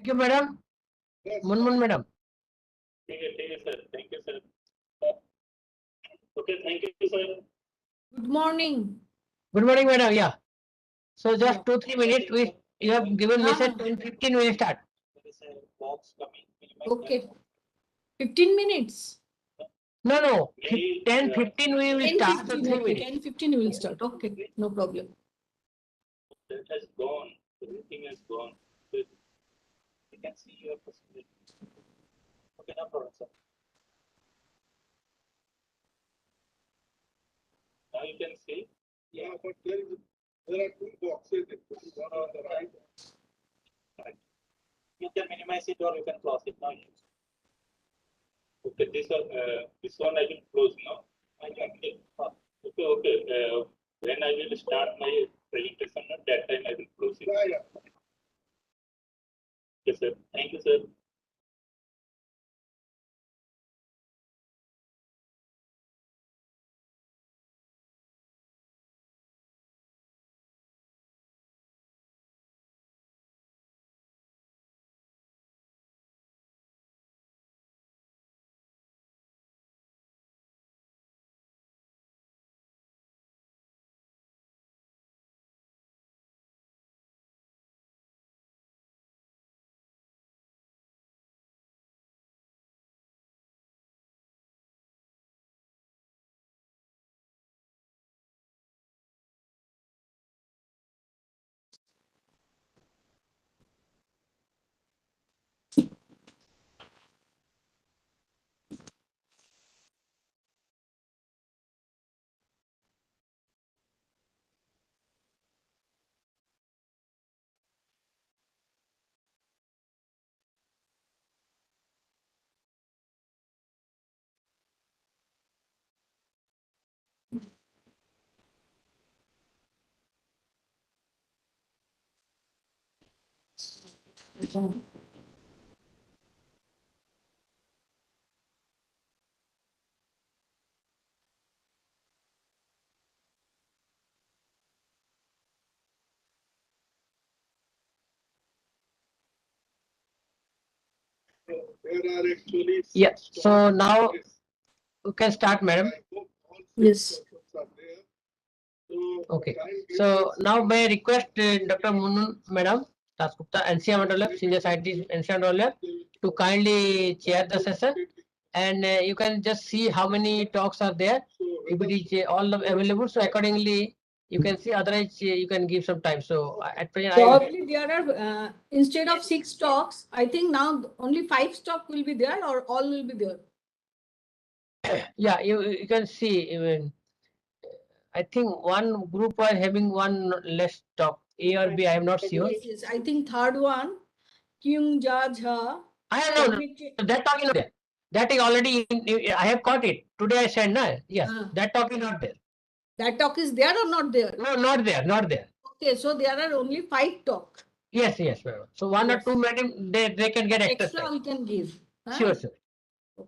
you, madam. Munmun, madam. ठीक है sir, thank you sir. Okay, thank you sir. Good morning. Good morning, madam. Yeah. So just Yeah. 2-3 minutes. You have given me said 10-15 we will start. There is a box coming. Okay. 15 minutes. No. 10-15 we will 10, start. 15, 3 okay. minutes. 10, 15 we will start. Okay, no problem. That has gone. Everything has gone. You can see your possibility. Okay, no problem, sir. Now you can see. Yeah, but there are two boxes. One on the right. Right. You can minimize it or you can close it now. Okay, this one I will close now. I can click. Okay. When I will start my presentation, at that time I will close it. Yeah. Okay, sir. Thank you, sir. There are actually. Yeah. So now you can start, madam. Yes. Okay. So now may I request Dr. Munun, madam, Dasgupta, NCR Mandalab, Senior Scientist, NCR Mandalab, to kindly chair the session. And you can just see how many talks are there. If it is all available, so accordingly you can see. Otherwise, you can give some time. So at present, Probably there are, instead of 6 talks, I think now only 5 talks will be there or all will be there. yeah, you can see even. I think one group was having one less talk. A or B, I am not sure. Yes, I think third one, Kyung Jaj Ha. I have no. That talk is not there. That is already. I have got it. Today I said no. Yes, that talk is not there. That talk is there or not there? No, not there. Not there. Okay, so there are only 5 talks. Yes, madam. So 1 or 2 madam, they can get extra time. We can give. Sure.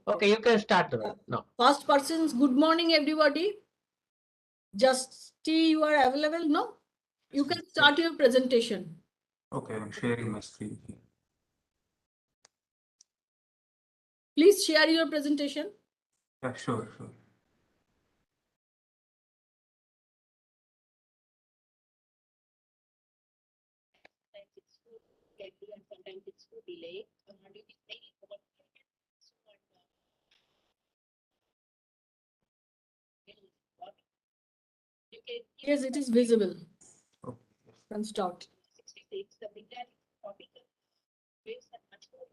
Okay, you can start now. First person's good morning, everybody. Just see you are available, no? You can start your presentation. Okay, I'm sharing my screen here. Please share your presentation. Yeah, sure. Sometimes it's too delayed. Yes, it is visible. Okay. Can start. 66, the big topic waves are much more.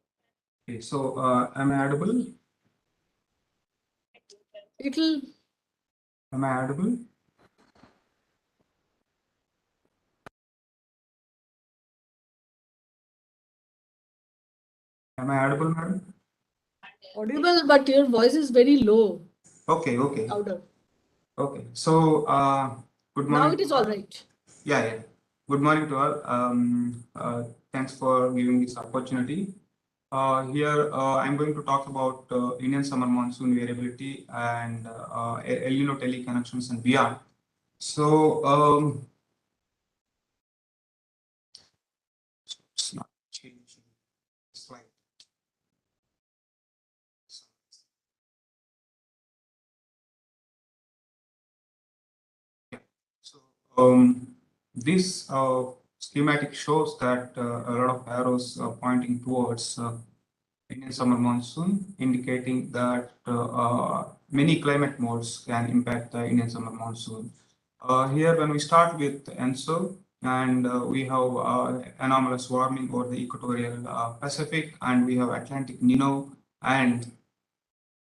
Okay, so am I audible? It'll. Am I audible? Am I audible, madam? Audible, but your voice is very low. Okay. Louder. Okay, so good morning. Now it is all right. Yeah. Good morning to all. Thanks for giving this opportunity. Here I'm going to talk about Indian summer monsoon variability and El Nino teleconnections and beyond. So it's not changing. This schematic shows that a lot of arrows are pointing towards Indian summer monsoon, indicating that many climate modes can impact the Indian summer monsoon. Here, when we start with ENSO, and we have anomalous warming over the equatorial Pacific, and we have Atlantic Nino, and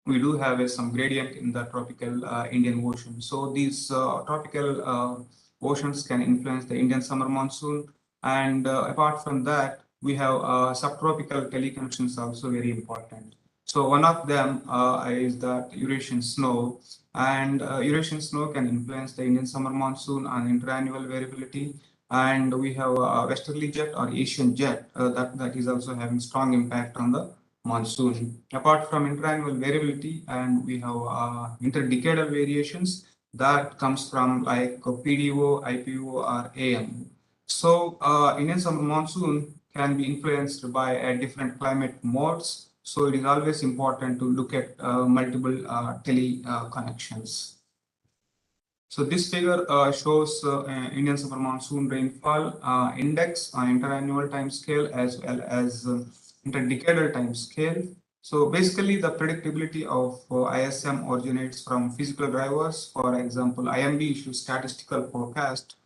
we do have some gradient in the tropical Indian Ocean. So these tropical oceans can influence the Indian summer monsoon. And apart from that, we have subtropical teleconnections also very important. So one of them is that Eurasian snow, and Eurasian snow can influence the Indian summer monsoon and interannual variability. And we have westerly jet or Asian jet that is also having strong impact on the monsoon. Apart from interannual variability, and we have interdecadal variations that comes from like PDO, IPO, or AMO. So Indian summer monsoon can be influenced by different climate modes. So it is always important to look at multiple tele connections. So this figure shows Indian summer monsoon rainfall index on interannual time scale as well as interdecadal time scale. So basically the predictability of ISM originates from physical drivers. For example, IMD issues statistical forecast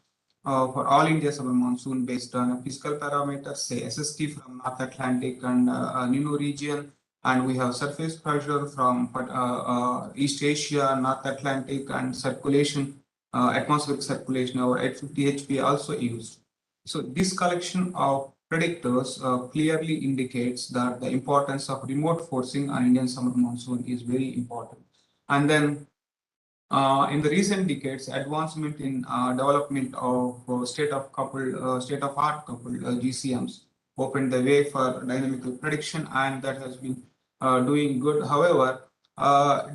for all India summer monsoon based on a physical parameter, say SST from North Atlantic and Nino region, and we have surface pressure from East Asia, North Atlantic, and circulation, atmospheric circulation over 850 HP also used. So this collection of predictors clearly indicates that the importance of remote forcing on Indian summer monsoon is very important. And then in the recent decades, advancement in development of state-of-art coupled GCMs opened the way for dynamical prediction, and that has been doing good. However,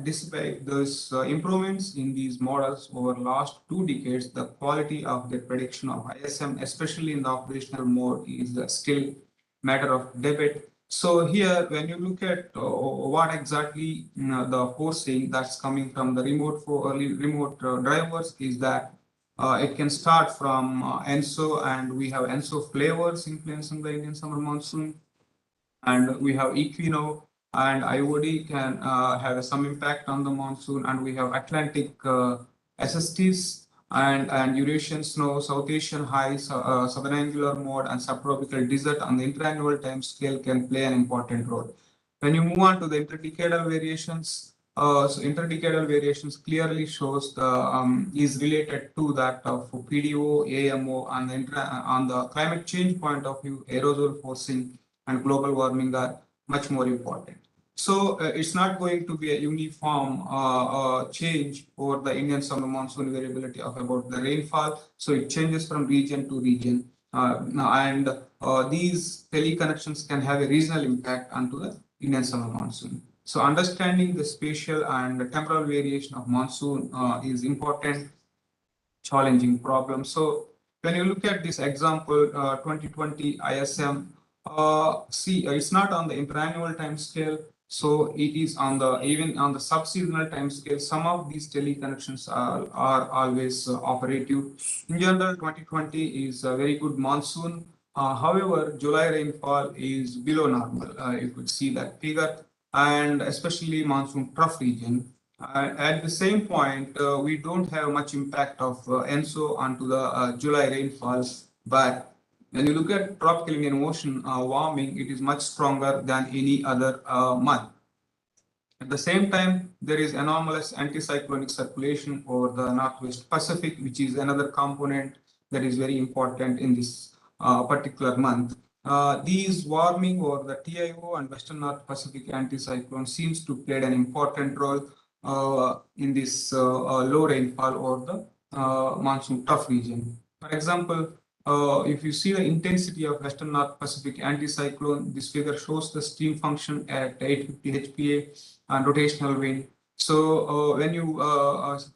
despite those improvements in these models over last 2 decades, the quality of the prediction of ISM, especially in the operational mode, is still matter of debate. So here, when you look at what exactly the forcing that's coming from the remote drivers is that it can start from ENSO, and we have ENSO flavors influencing the Indian summer monsoon, and we have Equino and IOD can have some impact on the monsoon, and we have Atlantic SSTs and Eurasian snow, South Asian highs, southern angular mode, and subtropical desert on the interannual time scale can play an important role. When you move on to the interdecadal variations, so interdecadal variations clearly shows the is related to that of PDO, AMO, and on the climate change point of view, aerosol forcing and global warming are much more important. So it's not going to be a uniform change over the Indian summer monsoon variability of about the rainfall. So it changes from region to region. And these teleconnections can have a regional impact onto the Indian summer monsoon. So understanding the spatial and temporal variation of monsoon is important, challenging problem. So when you look at this example, 2020 ISM, see, it's not on the interannual time scale. So it is on the even on the subseasonal time scale. Some of these teleconnections are always operative. In general, 2020 is a very good monsoon. However, July rainfall is below normal. You could see that figure, and especially monsoon trough region. At the same point, we don't have much impact of ENSO onto the July rainfalls, but when you look at tropical Indian Ocean warming, it is much stronger than any other month. At the same time, there is anomalous anticyclonic circulation over the Northwest Pacific, which is another component that is very important in this particular month. These warming over the TIO and Western North Pacific anticyclone seems to play an important role in this low rainfall over the monsoon trough region. For example, if you see the intensity of Western North Pacific anticyclone, this figure shows the stream function at 850 HPA and rotational wind. So when you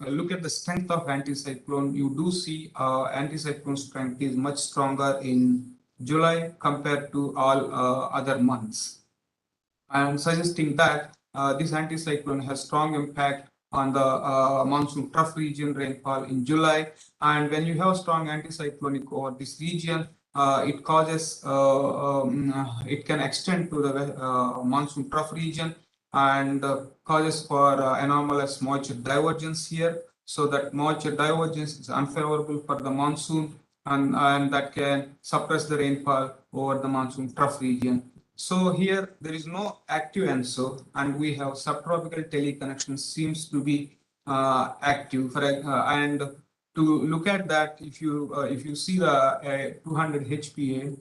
look at the strength of anticyclone, you do see anticyclone strength is much stronger in July compared to all other months, and suggesting that this anticyclone has strong impact on the monsoon trough region rainfall in July. And when you have strong anticyclonic over this region, it causes, it can extend to the monsoon trough region and causes for anomalous moisture divergence here. So that moisture divergence is unfavorable for the monsoon, and that can suppress the rainfall over the monsoon trough region. So here there is no active ENSO, and we have subtropical teleconnection seems to be active. And to look at that, if you see the 200 HPA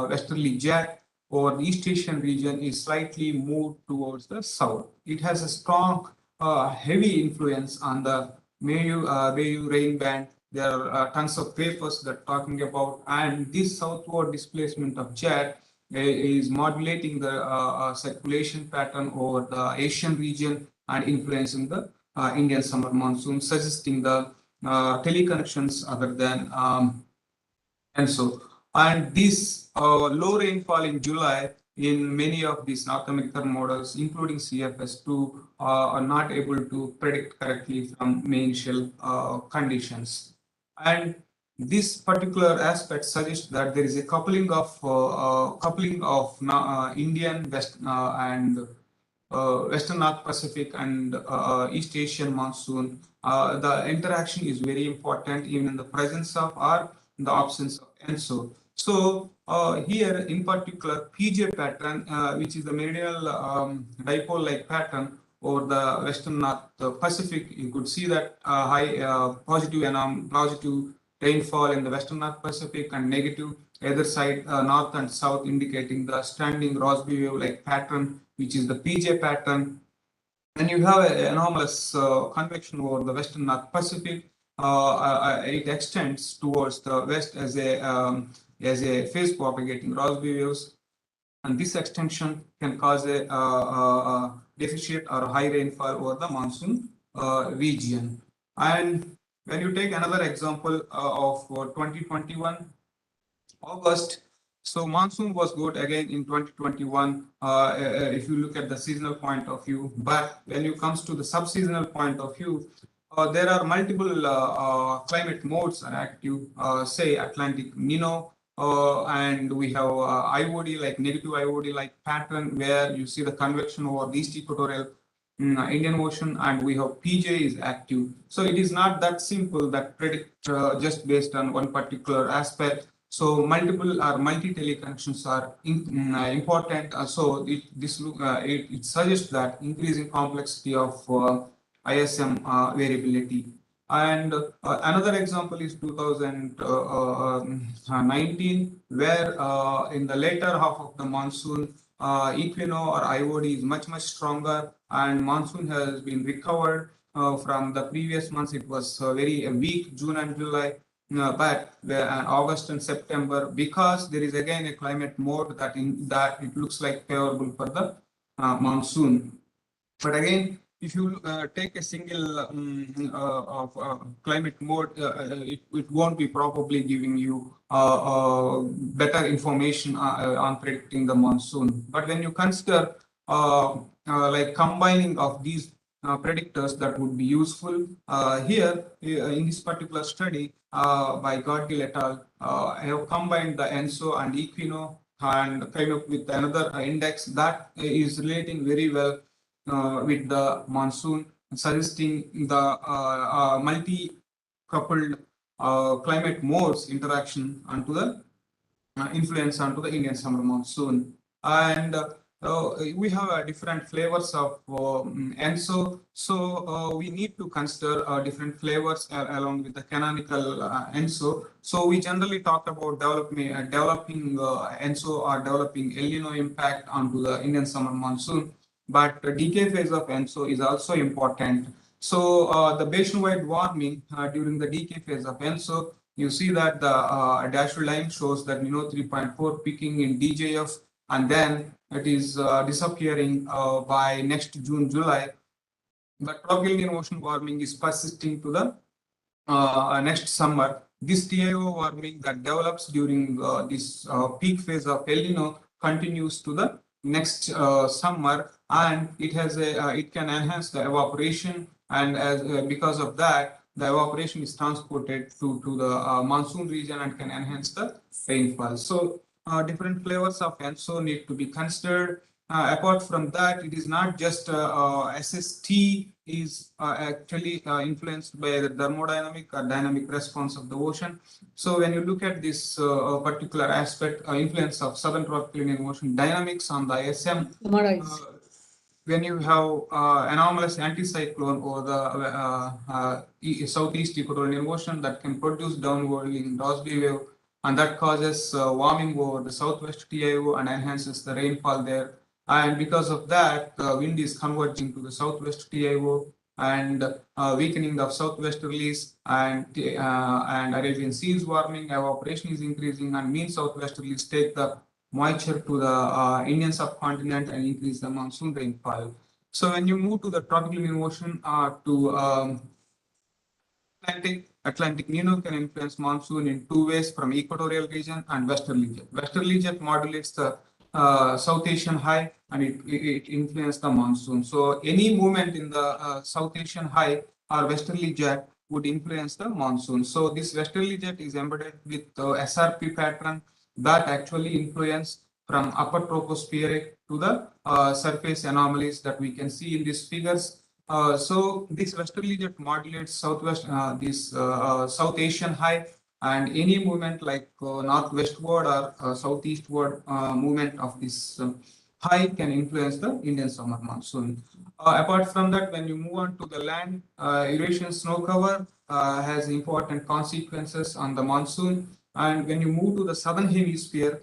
westerly jet over the East Asian region is slightly moved towards the south. It has a strong heavy influence on the Mayu rain band. There are tons of papers that are talking about, and this southward displacement of jet is modulating the circulation pattern over the Asian region and influencing the Indian summer monsoon, suggesting the teleconnections other than and this low rainfall in July in many of these North American models, including CFS2, are not able to predict correctly from main shell conditions. And this particular aspect suggests that there is a coupling of Indian West and Western North Pacific and East Asian monsoon. The interaction is very important even in the presence of or in the absence of ENSO. So here in particular PJ pattern, which is the meridional dipole-like pattern over the Western North Pacific, you could see that high positive rainfall in the Western North Pacific and negative either side north and south, indicating the standing Rossby wave-like pattern, which is the PJ pattern. When you have an anomalous convection over the Western North Pacific, it extends towards the west as a phase propagating Rossby waves, and this extension can cause a deficit or high rainfall over the monsoon region. And when you take another example of 2021 August, so monsoon was good again in 2021 if you look at the seasonal point of view. But when it comes to the sub-seasonal point of view, there are multiple climate modes are active, say Atlantic Nino, and we have IOD like negative IOD like pattern where you see the convection over the East Equatorial Indian Ocean, and we have PJ is active. So it is not that simple that predict just based on one particular aspect. So multiple or multi-teleconnections are important. So it suggests that increasing complexity of ISM variability. And another example is 2019, where in the later half of the monsoon, Equino or IOD is much stronger, and monsoon has been recovered from the previous months. It was very weak June and July. But August and September, because there is again a climate mode that it looks like favorable for the monsoon. But again, if you take a single climate mode, it won't be probably giving you better information on predicting the monsoon. But when you consider like combining of these predictors, that would be useful. Here in this particular study by Godgill et al, I have combined the ENSO and Equino and came up with another index that is relating very well with the monsoon, suggesting the multi-coupled climate modes interaction onto the influence onto the Indian summer monsoon. And we have different flavors of ENSO, so we need to consider different flavors along with the canonical ENSO. So we generally talk about developing ENSO or developing El Nino impact onto the Indian summer monsoon, but the decay phase of ENSO is also important. So the basin-wide warming during the decay phase of ENSO, you see that the dashed line shows that Nino 3.4 peaking in DJF, and then it is disappearing by next June, July. But tropical Indian Ocean warming is persisting to the next summer. This TIO warming that develops during this peak phase of El Nino continues to the next summer, and it has it can enhance the evaporation and as because of that, the evaporation is transported to the monsoon region and can enhance the rainfall. So different flavors of ENSO need to be considered. Apart from that, it is not just SST is actually influenced by the thermodynamic or dynamic response of the ocean. So when you look at this particular aspect, influence of southern tropical Indian Ocean dynamics on the ISM, when you have anomalous anticyclone over the southeast equatorial ocean that can produce downwarding Rossby wave, and that causes warming over the southwest TIO and enhances the rainfall there. And because of that, the wind is converging to the southwest TIO and weakening of southwesterlies and Arabian Sea is warming, evaporation is increasing, and mean southwesterlies take the moisture to the Indian subcontinent and increase the monsoon rainfall. So when you move to the tropical Indian Ocean to Atlantic Nino can influence monsoon in two ways from equatorial region and westerly jet. Westerly jet modulates the South Asian high and it influences the monsoon. So any movement in the South Asian high or westerly jet would influence the monsoon. So this westerly jet is embedded with the SRP pattern that actually influence from upper tropospheric to the surface anomalies that we can see in these figures. So this westerly jet modulates South Asian high, and any movement like northwestward or southeastward movement of this high can influence the Indian summer monsoon. Apart from that, when you move on to the land, Eurasian snow cover has important consequences on the monsoon. And when you move to the southern hemisphere,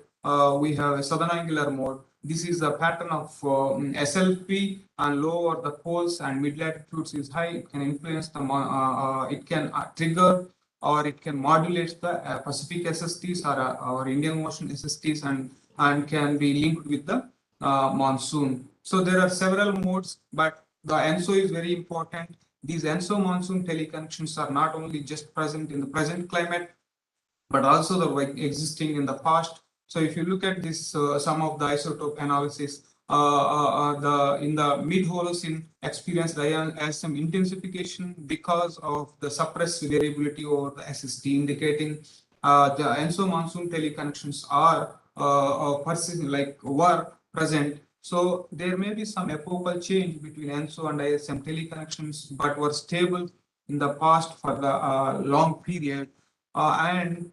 we have a southern angular mode. This is a pattern of SLP, and low over the poles and mid latitudes is high. It can influence the it can trigger or it can modulate the Pacific SSTs or Indian Ocean SSTs and can be linked with the monsoon. So there are several modes, but the ENSO is very important. These ENSO monsoon teleconnections are not only just present in the present climate, but also the existing in the past. So if you look at this, some of the isotope analysis, in the mid-Holocene experienced ISM intensification because of the suppressed variability over the SST, indicating the ENSO monsoon teleconnections are were present. So there may be some epochal change between ENSO and ISM teleconnections, but were stable in the past for the long period. And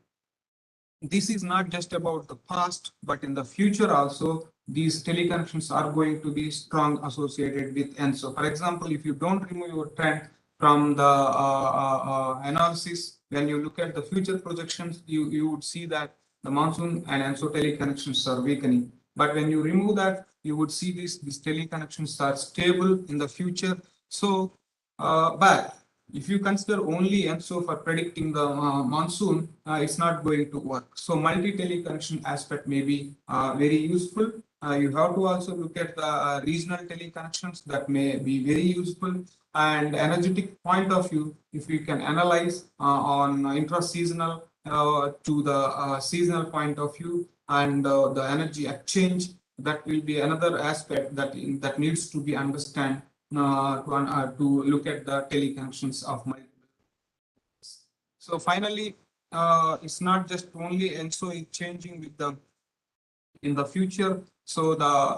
this is not just about the past, but in the future also, these teleconnections are going to be strong associated with ENSO. For example, if you don't remove your trend from the analysis, when you look at the future projections, you would see that the monsoon and ENSO teleconnections are weakening. But when you remove that, you would see these teleconnections are stable in the future. So, but if you consider only ENSO for predicting the monsoon, it's not going to work. So multi-teleconnection aspect may be very useful. You have to also look at the regional teleconnections that may be very useful. And energetic point of view, if you can analyze on intra-seasonal to the seasonal point of view and the energy exchange, that will be another aspect that needs to be understood to look at the teleconnections of multiple. So finally, it's not just only ENSO is changing with the in the future. So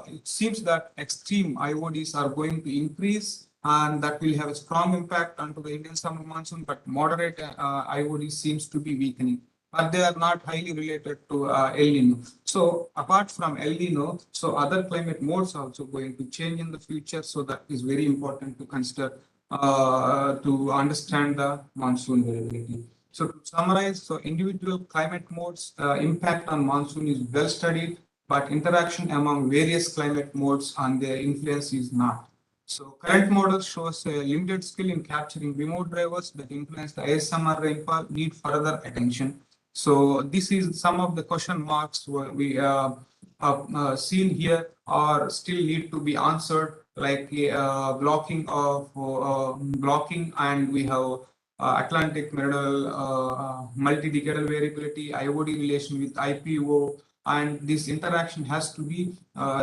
it seems that extreme IODs are going to increase, and that will have a strong impact onto the Indian summer monsoon. But moderate IOD seems to be weakening, but they are not highly related to El Nino. So apart from El Nino, so other climate modes are also going to change in the future. So that is very important to consider to understand the monsoon variability. So to summarize, so individual climate modes impact on monsoon is well studied, but interaction among various climate modes and their influence is not. So current model shows a limited skill in capturing remote drivers that influence the ISMR rainfall, need further attention. So this is some of the question marks we seen here or still need to be answered, like blocking and we have Atlantic meridional multi-decadal variability, IOD relation with IPO, and this interaction has to be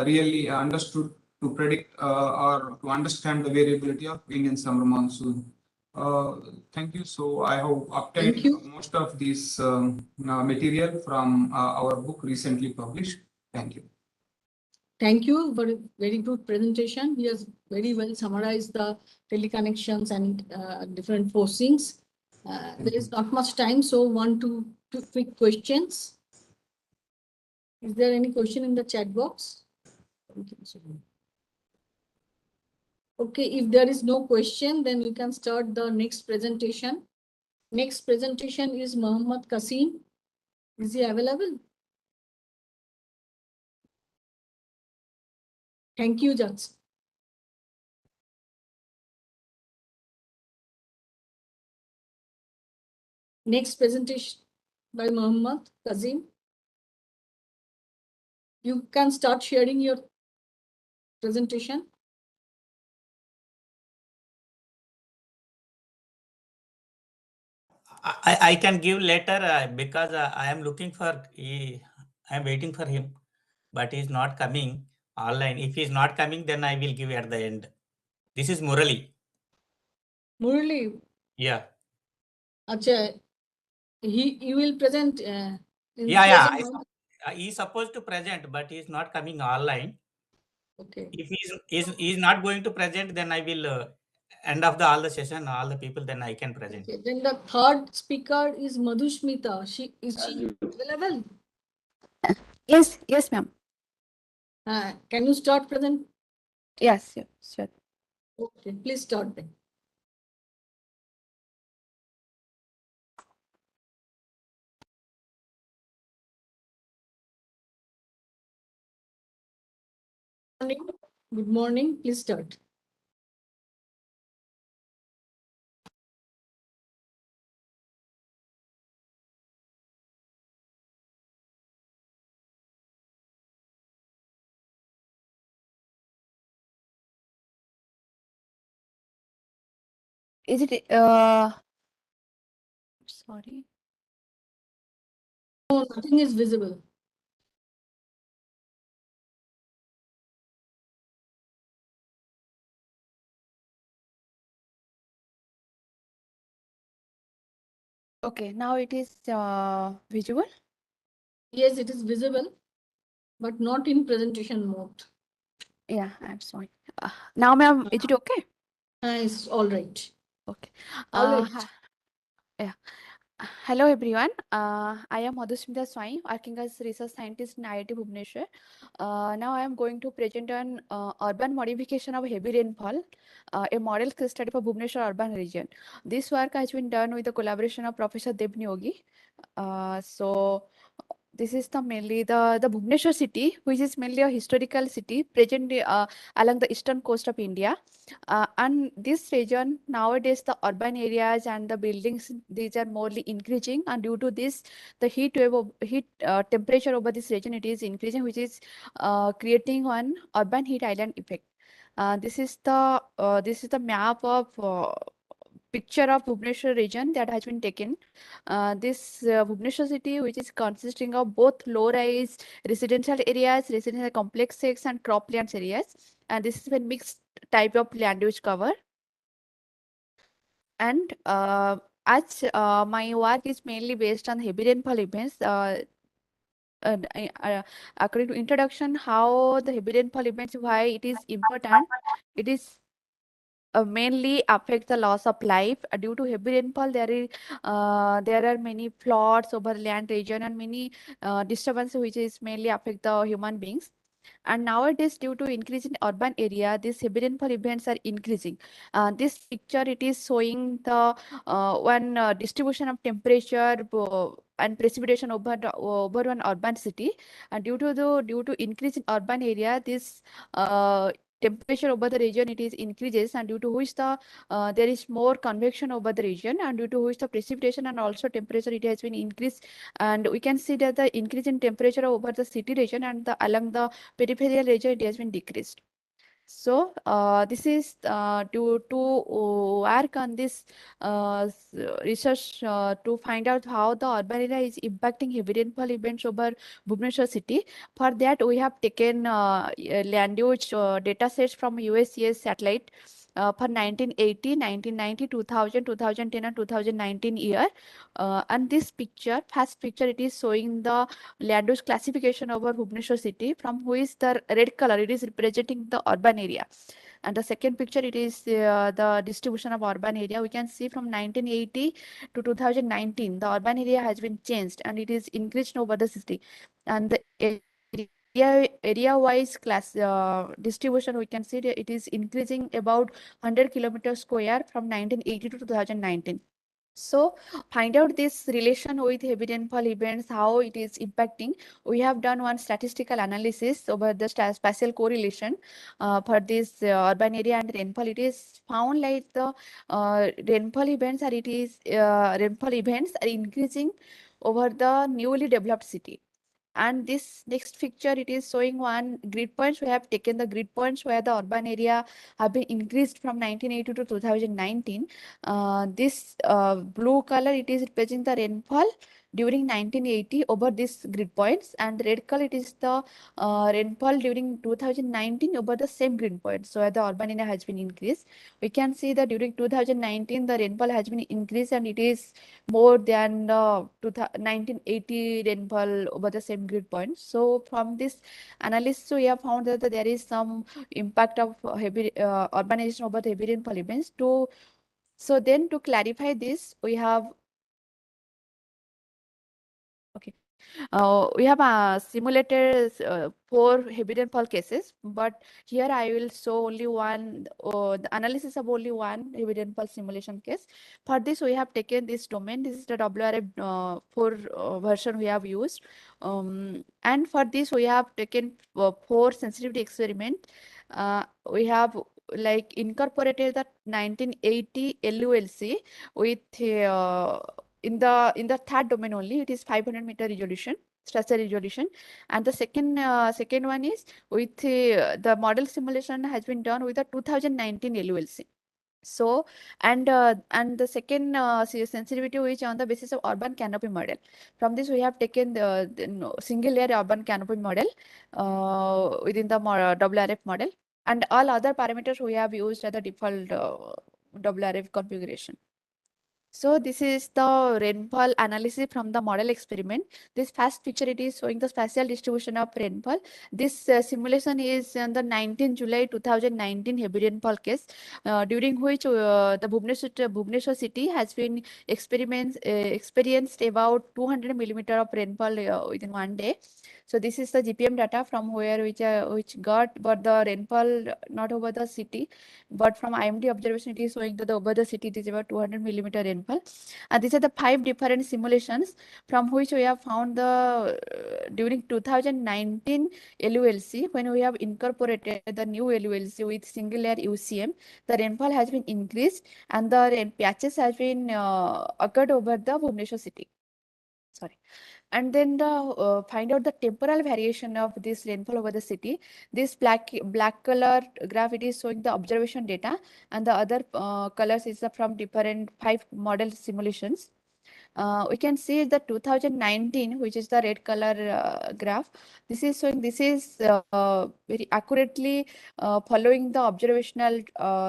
really understood to predict or to understand the variability of Indian summer monsoon. Thank you. So I have obtained most of this material from our book recently published. Thank you. Thank you for a very good presentation. He has very well summarized the teleconnections and different postings. There is not much time, so two quick questions. Is there any question in the chat box? Okay, if there is no question, then we can start the next presentation. Next presentation is Mohammad Kasim. Is he available? Thank you, Judge. Next presentation by Mohammad Kasim. You can start sharing your presentation. I can give later because I am looking for, I am waiting for him, but he is not coming online. If he is not coming, then I will give at the end. This is Murali. Murali. Yeah. Acha, he will present. Yeah. He is supposed to present, but he is not coming online. Okay. If he is not going to present, then I will end of all the session, all the people, then I can present. Okay. Then the third speaker is Madhushmita. Is she available? Yes, ma'am. Can you start present? Yes, sure. Okay, please start then. Good morning. Please start. Is it sorry? No, nothing is visible. Okay, now it is visual. Yes, it is visible, but not in presentation mode. Yeah, I'm sorry. Now, ma'am, is it okay? It's all right. Okay. All right. Yeah. Hello, everyone. I am Madhusmita Swai, working as research scientist in IIT Bhubaneswar. Now I am going to present on urban modification of heavy rainfall, a model case study for Bhubaneswar urban region. This work has been done with the collaboration of Professor Devnyogi. So this is mainly the Bhubaneswar city, which is mainly a historical city present along the eastern coast of India. And this region nowadays, the urban areas and the buildings, these are morely increasing, and due to this, the heat temperature over this region, it is increasing, which is creating one urban heat island effect. This is the map of picture of Bhubaneswar region that has been taken. This Bhubaneswar city, which is consisting of both low-rise residential areas, residential complexes, and croplands areas, and this is a mixed type of land use cover. And as my work is mainly based on heavy rainfall events, according to introduction, how the heavy rainfall events, why it is important, it is mainly affect the loss of life due to heavy rainfall. There are many floods over land region and many disturbances which is mainly affect the human beings. And nowadays, due to increase in urban area, these heavy rainfall events are increasing. This picture, it is showing the one distribution of temperature and precipitation over one urban city. And due to increase in urban area, this temperature over the region, it is increases, and due to which there is more convection over the region, and due to which the precipitation and also temperature, it has been increased. And we can see that the increase in temperature over the city region and along the peripheral region, it has been decreased. So this is to work on this research to find out how the urban area is impacting heavy rainfall events over Bhubaneswar city. For that, we have taken land use data sets from USGS satellite for 1980, 1990, 2000, 2010, and 2019 year. And this picture, first picture, it is showing the land use classification over Bhubaneswar city, from which the red color, it is representing the urban area. And the second picture, it is the distribution of urban area. We can see from 1980 to 2019, the urban area has been changed and it is increased over the city. And the area-wise class distribution, we can see that it is increasing about 100 kilometers square from 1980 to 2019. So find out this relation with heavy rainfall events, how it is impacting. We have done one statistical analysis over the spatial correlation for this urban area and rainfall. It is found like the rainfall events are increasing over the newly developed city. And this next picture, it is showing one grid points. We have taken the grid points where the urban area have been increased from 1980 to 2019. This blue color, it is representing the rainfall during 1980 over this grid points, and the red color, it is the rainfall during 2019 over the same grid points. So the urban area has been increased. We can see that during 2019 the rainfall has been increased and it is more than the 1980 rainfall over the same grid points. So from this analysis, we have found that there is some impact of heavy urbanization over the heavy rainfall events. So then to clarify this, we have we have simulated 4 heavy rainfall cases, but here I will show only one, the analysis of only one heavy rainfall simulation case. For this, we have taken this domain. This is the WRF 4 version we have used. And for this, we have taken 4 sensitivity experiment. We have like incorporated the 1980 LULC with in the third domain only. It is 500-meter resolution, structure resolution, and the second one is with the model simulation has been done with the 2019 LULC. So and the second sensitivity, which on the basis of urban canopy model. From this, we have taken the single layer urban canopy model within the WRF model, and all other parameters we have used as the default WRF configuration. So this is the rainfall analysis from the model experiment. This first picture, it is showing the spatial distribution of rainfall. This simulation is on the 19 July 2019 heavy rainfall case, during which the Bhubaneswar city has been experienced about 200 millimeter of rainfall within one day. So this is the GPM data from where which got, but the rainfall not over the city, but from IMD observation, it is showing that over the city it is about 200 millimeter rainfall. And these are the 5 different simulations from which we have found the during 2019 LULC, when we have incorporated the new LULC with single layer UCM, the rainfall has been increased and the rain patches has been occurred over the Bhubaneswar city. Sorry. And then the find out the temporal variation of this rainfall over the city. This black color graph, it is showing the observation data, and the other colors is from different 5 model simulations. We can see the 2019, which is the red color graph. This is showing, this is very accurately following the observational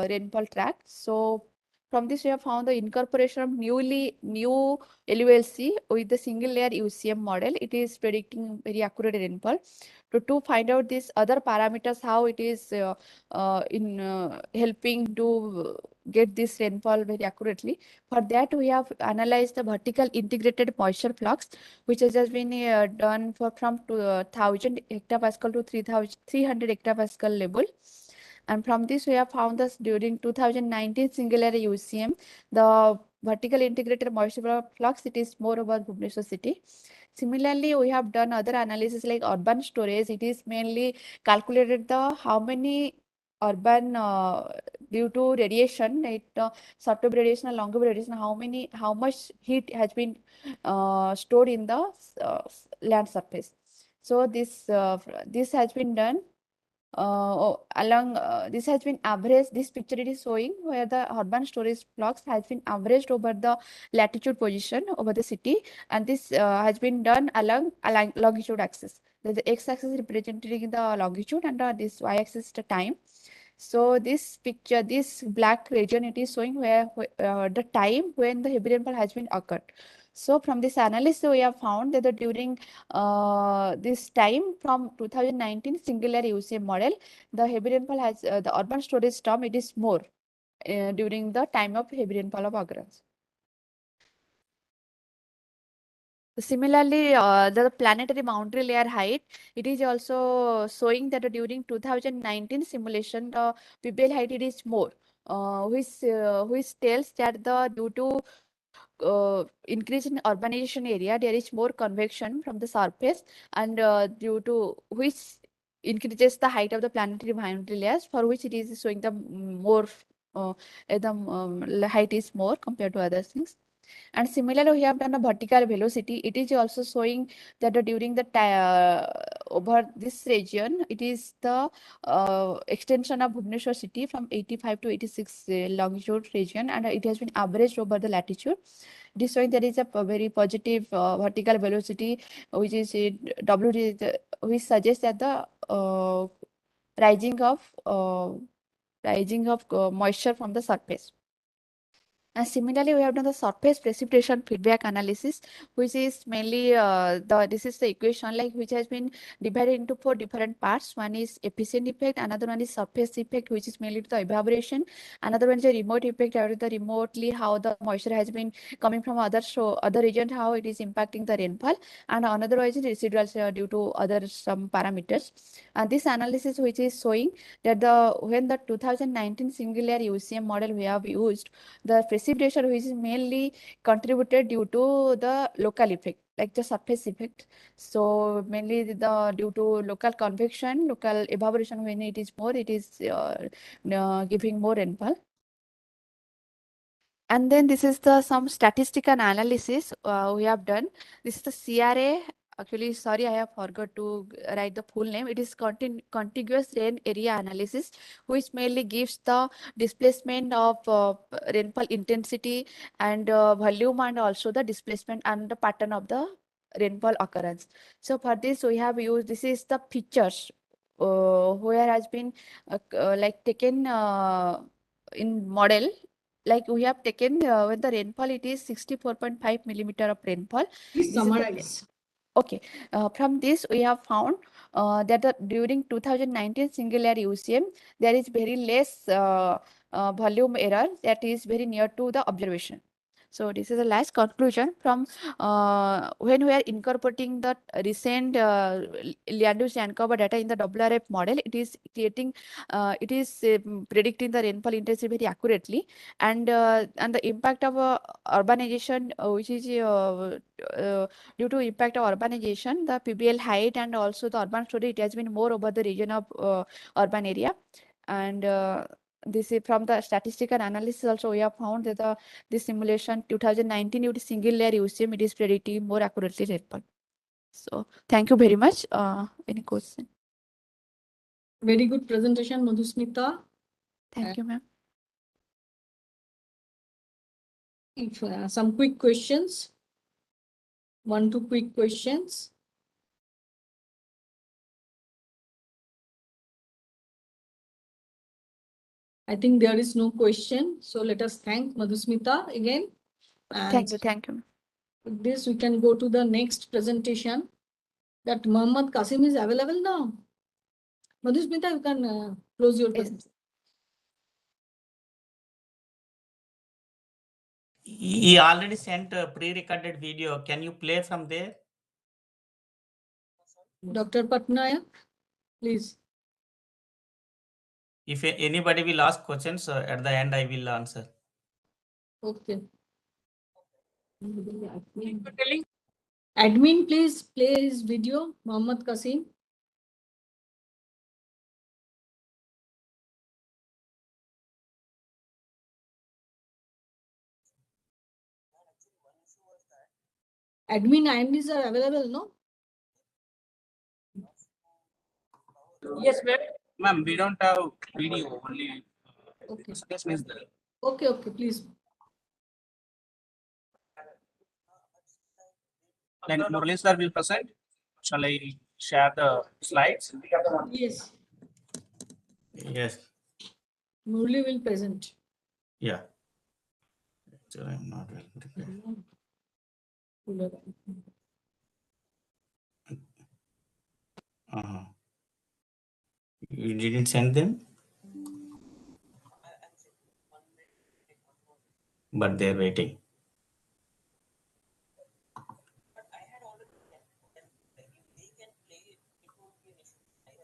rainfall track. So from this, we have found the incorporation of new LULC with the single layer UCM model. It is predicting very accurate rainfall. To find out these other parameters, how it is helping to get this rainfall very accurately. For that, we have analyzed the vertical integrated moisture flux, which has just been done from 1000 hectopascal to 300 hectopascal level. And from this, we have found that during 2019 single layer UCM, the vertical integrated moisture flux, it is more over Bhubaneswar city. Similarly, we have done other analysis like urban storage. It is mainly calculated the how many urban due to radiation, short wave radiation and long wave radiation, how much heat has been stored in the land surface. So this has been done along this has been averaged. This picture it is showing where the urban storage blocks has been averaged over the latitude position over the city, and this has been done along longitude axis. The x-axis representing the longitude, and this y-axis is the time. So this picture, this black region, it is showing where the time when the heavy rainfall has been occurred. So from this analysis, we have found that during this time from 2019 singular UCM model, the heavy rainfall has the urban storage term, it is more during the time of heavy rainfall of occurrence. Similarly, the planetary boundary layer height, it is also showing that during 2019 simulation, the PBL height it is more, which tells that the due to increase in urbanization area, there is more convection from the surface, and due to which increases the height of the planetary boundary layers, for which it is showing the more the height is more compared to other things. And similarly, we have done a vertical velocity. It is also showing that during the over this region, it is the extension of Bhubaneswar city from 85 to 86 longitude region, and it has been averaged over the latitude. It is showing there is a very positive vertical velocity, which is W, which suggests that the rising of moisture from the surface. And similarly, we have done the surface precipitation feedback analysis, which is mainly this is the equation like which has been divided into 4 different parts. One is efficient effect, another one is surface effect, which is mainly the evaporation. Another one is a remote effect, or the remotely how the moisture has been coming from other regions, how it is impacting the rainfall. And another one is residuals due to other some parameters. And this analysis, which is showing that when the 2019 singular UCM model we have used, the precipitation which is mainly contributed due to the local effect, like the surface effect. So mainly due to local convection, local evaporation, when it is more, it is giving more rainfall. And then this is the some statistical analysis we have done. This is the CRA. Actually, sorry, I have forgot to write the full name. It is contiguous rain area analysis, which mainly gives the displacement of rainfall intensity and volume, and also the displacement and the pattern of the rainfall occurrence. So for this, we have used, this is the pictures where has been like taken in model. Like we have taken when the rainfall, it is 64.5 millimeter of rainfall. Please summarize. Okay, from this we have found that during 2019 singular UCM, there is very less volume error that is very near to the observation. So this is the last conclusion from when we are incorporating the recent land use and cover data in the WRF model. It is creating, it is predicting the rainfall intensity very accurately, and the impact of urbanization, which is due to impact of urbanization, the PBL height and also the urban storage, it has been more over the region of urban area. And this is from the statistical analysis also, we have found that this simulation 2019 with single layer UCM, it is predicting more accurately rainfall. So thank you very much. Any question? Very good presentation, Madhusmita. Thank you, ma'am. If some quick questions, 1-2 quick questions. I think there is no question. So let us thank Madhusmita again. And Thank you. Thank you. with this, we can go to the next presentation. That Muhammad Qasim is available now. Madhusmita, you can close your presentation. He already sent a pre-recorded video. Can you play from there? Dr. Patnaik, please. If anybody will ask questions, at the end I will answer. Okay. Admin, please play his video, Muhammad Qasim. Admin IMDs are available, no? Yes, ma'am. Ma'am, we don't have video, only Okay. presentation is there. Okay, okay, please. Then Murali sir will present. Shall I share the slides? Yes, Yes. Murli will present. Yeah. So I'm not well prepared. You didn't send them? But they're waiting.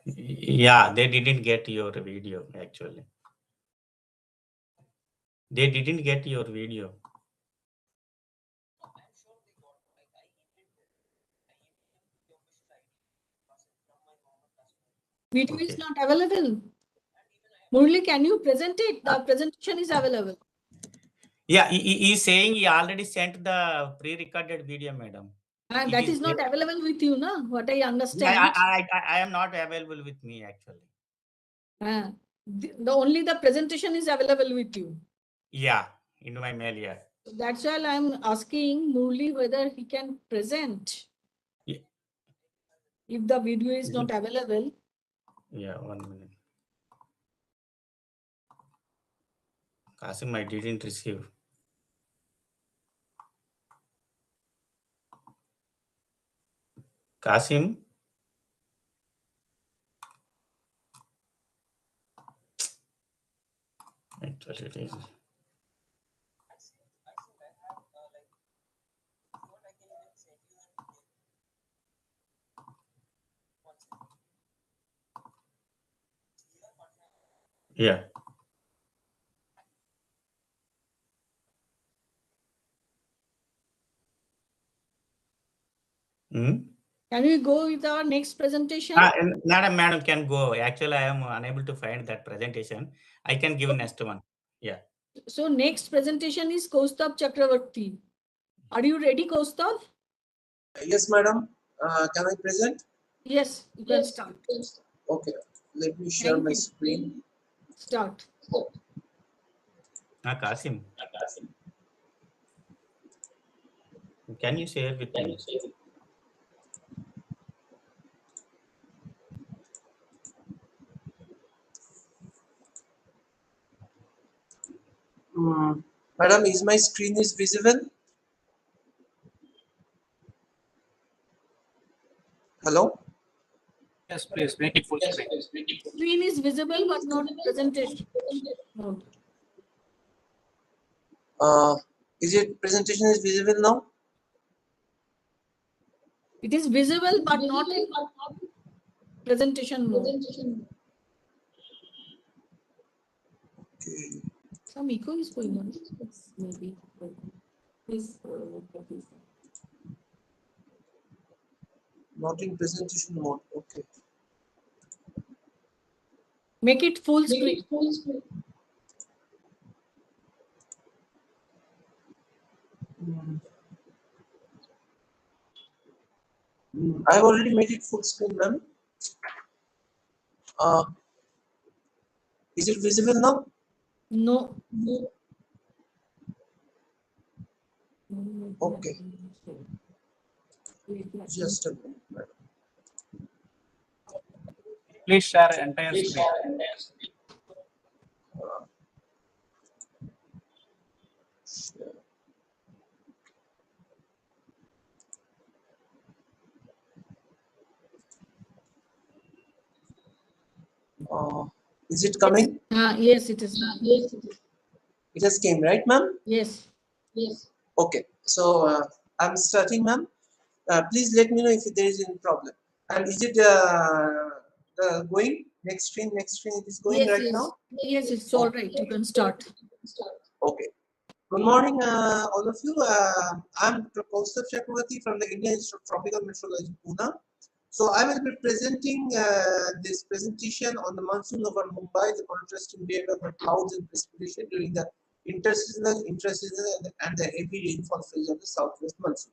Yeah, they didn't get your video actually. They didn't get your video. Video is Okay. not available. Murli, can you present it? The presentation is available. Yeah, he's saying he already sent the pre-recorded video, madam. And It that is is not there. available with you, na? What I understand. I am not available with me actually. The only the presentation is available with you. Yeah, into my mail, yeah. That's why I'm asking Murli whether he can present. Yeah. If the video is not available. Yeah, 1 minute. Kasim, I didn't receive. Kasim? Actually, it is. Yeah. Can we go with our next presentation? Madam can go. Actually, I am unable to find that presentation. I can give next one. Yeah. So next presentation is Kaustav Chakravarti. Are you ready, Kaustav? Yes, madam. Can I present? Yes, you can start. Okay. Let me share my screen. Start. Kasim. Can you share with me? Madam, is my screen is visible? Hello? Yes, please make it full screen. Screen is visible but not presentation. No. Is it presentation is visible now? It is visible but not in presentation mode. Okay. Some echo is going on. Maybe. Not in presentation mode. Okay. Make it full screen. I've already made it full screen, ma'am. Is it visible now? No. Okay. Just a minute, madam. Please share entire screen. Is it coming? Yes, it is. It has came, right, ma'am? Yes. Okay. So I'm starting, ma'am. Please let me know if there is any problem. And is it going? Next screen, it is going right now? Yes, it's all right. You can start. Okay. Good morning, all of you. I'm Kaustav Chakravarti from the Indian Institute of Tropical Meteorology, Pune. So I will be presenting this presentation on the monsoon over Mumbai, the contrasting behavior of the clouds and precipitation during the interseasonal, and the heavy rainfall phase of the southwest monsoon.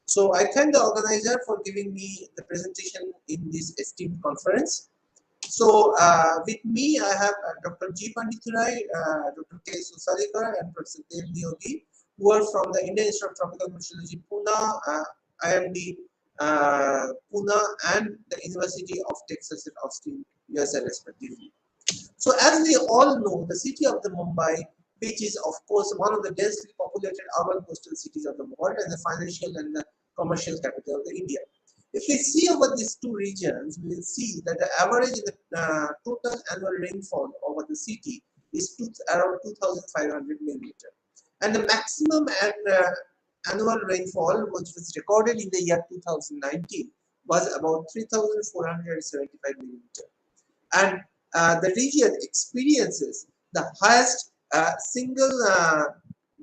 So I thank the organizer for giving me the presentation in this esteemed conference. So with me, I have Dr. G. Pandithurai, Dr. K. Susalikar, and Professor Dev Yogi, who are from the Indian Institute of Tropical Meteorology, Pune, IMD, Pune, and the University of Texas at Austin, USA, respectively. So as we all know, the city of the Mumbai, which is of course one of the densely populated urban coastal cities of the world and the financial and the commercial capital of the India. If we see over these two regions, we will see that the average total annual rainfall over the city is around 2,500 millimeter, and the maximum annual rainfall, which was recorded in the year 2019, was about 3,475 millimeter. And the region experiences the highest single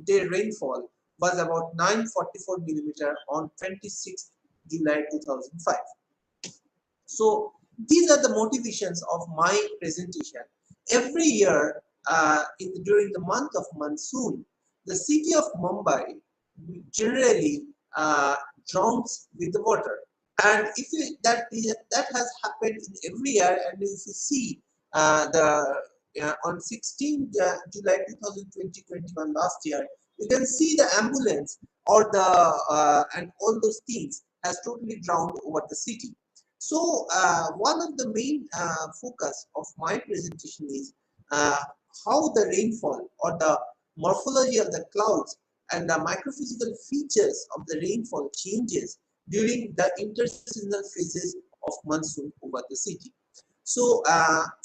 day rainfall was about 944 millimeter on 26th July 2005. So these are the motivations of my presentation. Every year during the month of monsoon, the city of Mumbai generally drowns with the water. And if that has happened in every year, and if you see on 16th July 2021 last year, you can see the ambulance or the and all those things has totally drowned over the city. So one of the main focus of my presentation is how the rainfall or the morphology of the clouds and the microphysical features of the rainfall changes during the interseasonal phases of monsoon over the city. So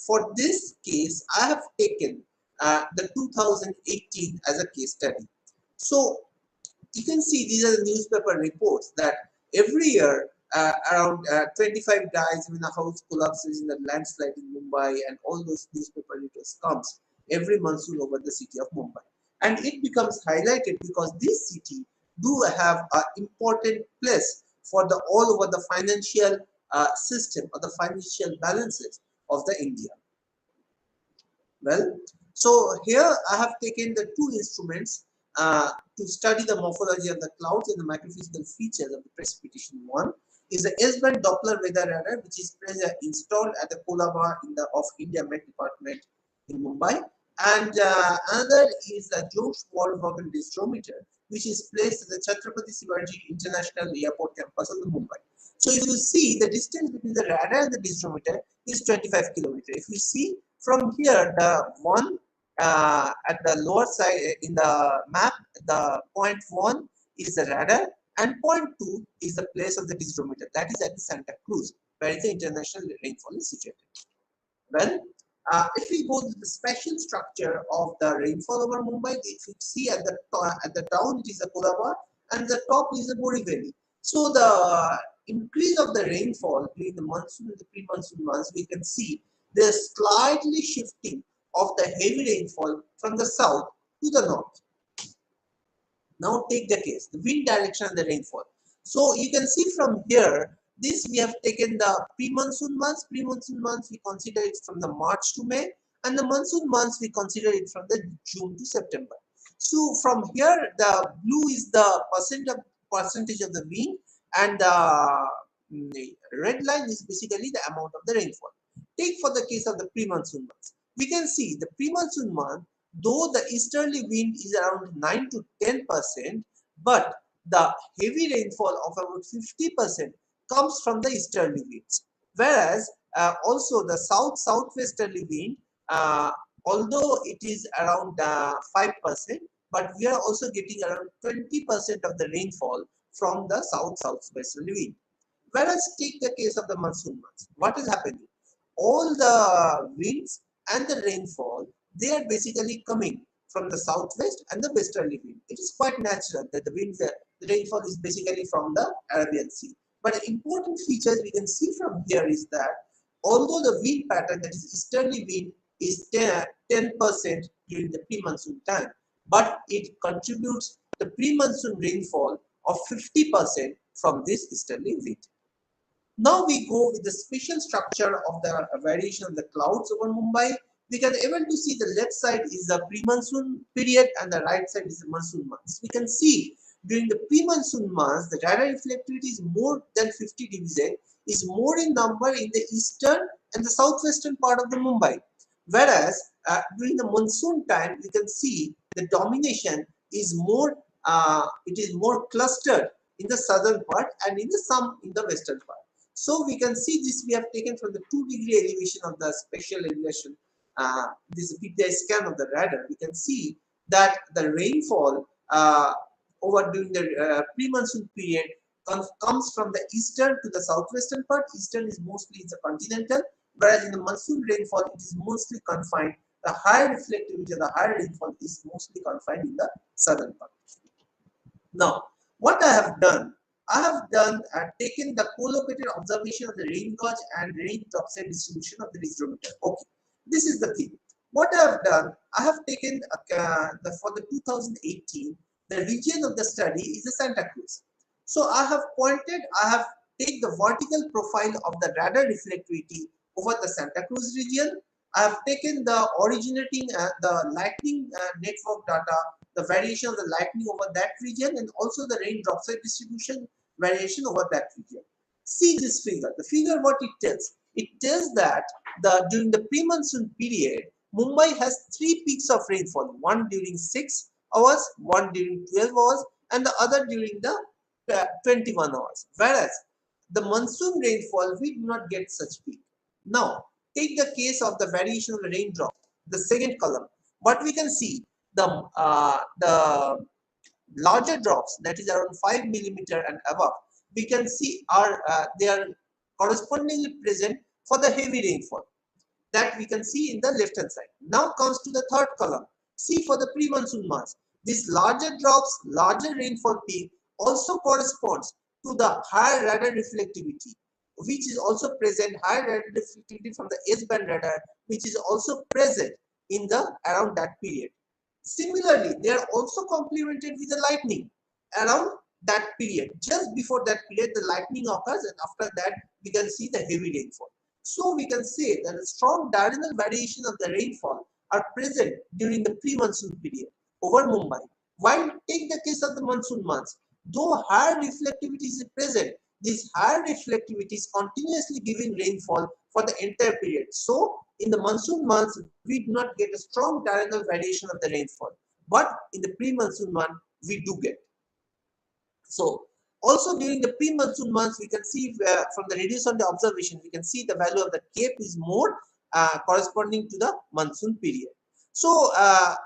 for this case, I have taken the 2018 as a case study. So you can see these are the newspaper reports that every year around 25 dies when a house collapses in the landslide in Mumbai, and all those newspaper reports comes every monsoon over the city of Mumbai. And it becomes highlighted because this city do have an important place for the all over the financial system or the financial balances of the India. Well, so here I have taken the two instruments to study the morphology of the clouds and the microphysical features of the precipitation. One is the S-band Doppler weather radar, which is installed at the Colaba in the of India Met Department in Mumbai, and another is the George Waldvogel disdrometer, which is placed at the Chhatrapati Shivaji International Airport campus of the Mumbai. So if you see, the distance between the radar and the disdrometer is 25 kilometers. If you see from here, the one at the lower side in the map, the point 1 is the radar, and point 2 is the place of the disdrometer. That is at the Santa Cruz, where the international rainfall is situated. Well, if we go to the spatial structure of the rainfall over Mumbai, if you see at the down it is the Colaba, and the top is the Borivali. So the increase of the rainfall during the monsoon and the pre-monsoon months, we can see there's slightly shifting of the heavy rainfall from the south to the north. Now take the case, the wind direction and the rainfall. So you can see from here, this we have taken the pre-monsoon months. Pre-monsoon months we consider it from the March to May, and the monsoon months we consider it from the June to September. So from here, the blue is the percentage of the wind, and the red line is basically the amount of the rainfall. Take for the case of the pre-monsoon months. We can see the pre-monsoon month, though the easterly wind is around 9 to 10%, but the heavy rainfall of about 50% comes from the easterly winds. Whereas also the southwesterly wind, although it is around 5%, but we are also getting around 20% of the rainfall from the southwesterly wind. Whereas take the case of the monsoon months, what is happening? All the winds and the rainfall, they are basically coming from the southwest and the westerly wind. It is quite natural that the rainfall is basically from the Arabian Sea. But an important feature we can see from here is that although the wind pattern, that is easterly wind, is 10% during the pre-monsoon time, but it contributes the pre-monsoon rainfall of 50% from this easterly wind. Now we go with the spatial structure of the variation of the clouds over Mumbai. We can able to see the left side is the pre-monsoon period and the right side is the monsoon months. We can see during the pre-monsoon months, the radar reflectivity is more than 50 dBz, is more in number in the eastern and the southwestern part of the Mumbai. Whereas during the monsoon time, you can see the domination is more, it is more clustered in the southern part and in the western part. So we can see this we have taken from the 2-degree elevation of the spatial elevation. This is a scan of the radar. We can see that the rainfall over during the pre-monsoon period comes from the eastern to the southwestern part. Eastern is mostly the continental, whereas in the monsoon rainfall it is mostly confined. The higher reflectivity, the higher rainfall is mostly confined in the southern part. Now, what I have done taken the co-located observation of the rain gauge and rain topside distribution of the hydrometer. Okay, this is the thing. What I have done, I have taken for the 2018, the region of the study is the Santa Cruz. So I have taken the vertical profile of the radar reflectivity over the Santa Cruz region. I have taken the originating the lightning network data, the variation of the lightning over that region, and also the rain dropside distribution variation over that region. See this figure. The figure, what it tells? It tells that during the pre-monsoon period, Mumbai has 3 peaks of rainfall, one during 6 hours, one during 12 hours, and the other during the 21 hours. Whereas the monsoon rainfall, we do not get such peak. Now, take the case of the variation of the raindrop, the second column. What we can see, the larger drops, that is around 5 millimeter and above, we can see they are correspondingly present for the heavy rainfall. That we can see in the left hand side. Now comes to the third column. See for the pre-monsoon months, these larger drops, larger rainfall peak also corresponds to the higher radar reflectivity, which is also present, higher radar reflectivity from the S-band radar, which is also present in the around that period. Similarly, they are also complemented with the lightning around that period. Just before that period, the lightning occurs, and after that, we can see the heavy rainfall. So we can say that a strong diurnal variation of the rainfall are present during the pre-monsoon period over Mumbai. While take the case of the monsoon months, though higher reflectivity is present, this higher reflectivity is continuously giving rainfall for the entire period. So in the monsoon months, we do not get a strong diurnal variation of the rainfall, but in the pre-monsoon month, we do get. So also during the pre-monsoon months, we can see from the radius on the observation, we can see the value of the cape is more corresponding to the monsoon period. So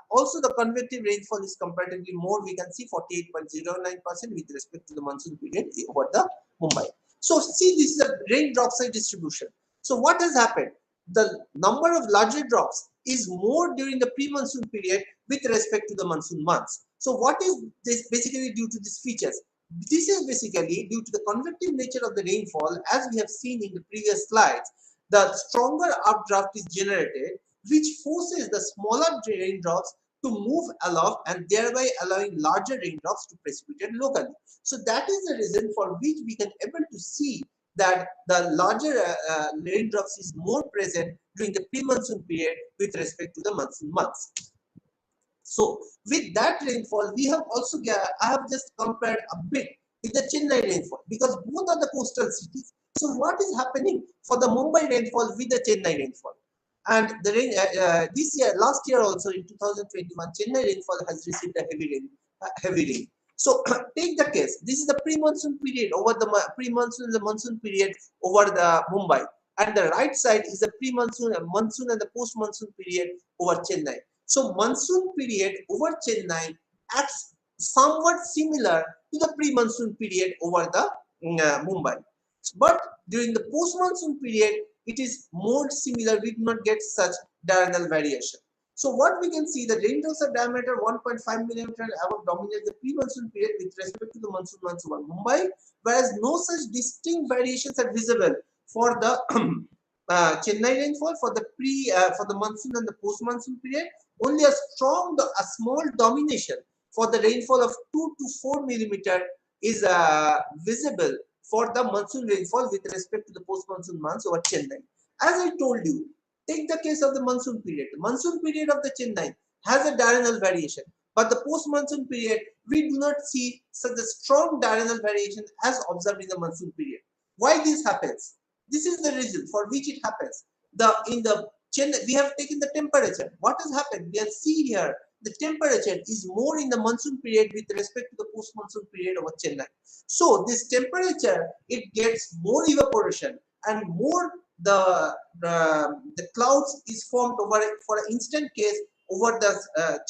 also the convective rainfall is comparatively more. We can see 48.09% with respect to the monsoon period over the Mumbai. So see, this is a rain dropside distribution. So what has happened? The number of larger drops is more during the pre-monsoon period with respect to the monsoon months. So what is this basically due to these features? This is basically due to the convective nature of the rainfall. As we have seen in the previous slides, the stronger updraft is generated, which forces the smaller raindrops to move aloft and thereby allowing larger raindrops to precipitate locally. So that is the reason for which we can able to see that the larger raindrops is more present during the pre-monsoon period with respect to the monsoon months. So with that rainfall, we have also I have just compared a bit with the Chennai rainfall because both are the coastal cities. So what is happening for the Mumbai rainfall with the Chennai rainfall? And the rain this year, last year also in 2021, Chennai rainfall has received a heavy rain. So take the case. This is the pre-monsoon period over the pre-monsoon and the monsoon period over the Mumbai, and the right side is the pre-monsoon and monsoon and the post-monsoon period over Chennai. So monsoon period over Chennai acts somewhat similar to the pre-monsoon period over the Mumbai. But during the post-monsoon period, it is more similar. We do not get such diurnal variation. So what we can see, the raindrops of diameter 1.5 millimeter and above dominate the pre-monsoon period with respect to the monsoon months over Mumbai, whereas no such distinct variations are visible for the Chennai rainfall for the monsoon and the post-monsoon period. Only a small domination for the rainfall of 2 to 4 millimeter is visible for the monsoon rainfall with respect to the post-monsoon months over Chennai. As I told you, take the case of the monsoon period. The monsoon period of the Chennai has a diurnal variation, But the post-monsoon period, we do not see such a strong diurnal variation as observed in the monsoon period. Why this happens? This is the reason for which it happens. In the Chennai, we have taken the temperature. What has happened? We can see here the temperature is more in the monsoon period with respect to the post-monsoon period over Chennai. So this temperature, it gets more evaporation and more the clouds is formed over for an instant case over the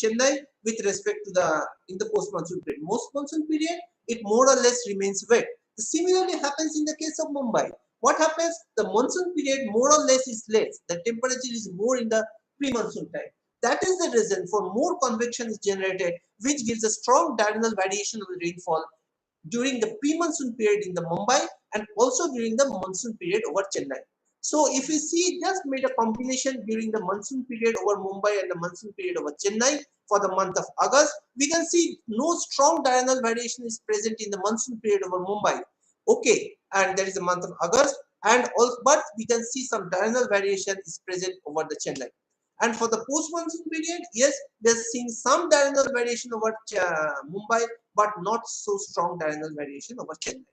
Chennai with respect to in the post-monsoon period. Most monsoon period, it more or less remains wet. Similarly happens in the case of Mumbai. What happens? The monsoon period more or less is less. The temperature is more in the pre-monsoon time. That is the reason for more convection is generated, which gives a strong diurnal variation of the rainfall during the pre-monsoon period in the Mumbai and also during the monsoon period over Chennai. So if you see, just made a combination during the monsoon period over Mumbai and the monsoon period over Chennai for the month of August, we can see no strong diurnal variation is present in the monsoon period over Mumbai. Okay, and there is a month of August, and also, but we can see some diurnal variation is present over the Chennai. And for the post-monsoon period, yes, we are seeing some diurnal variation over Mumbai, but not so strong diurnal variation over Chennai.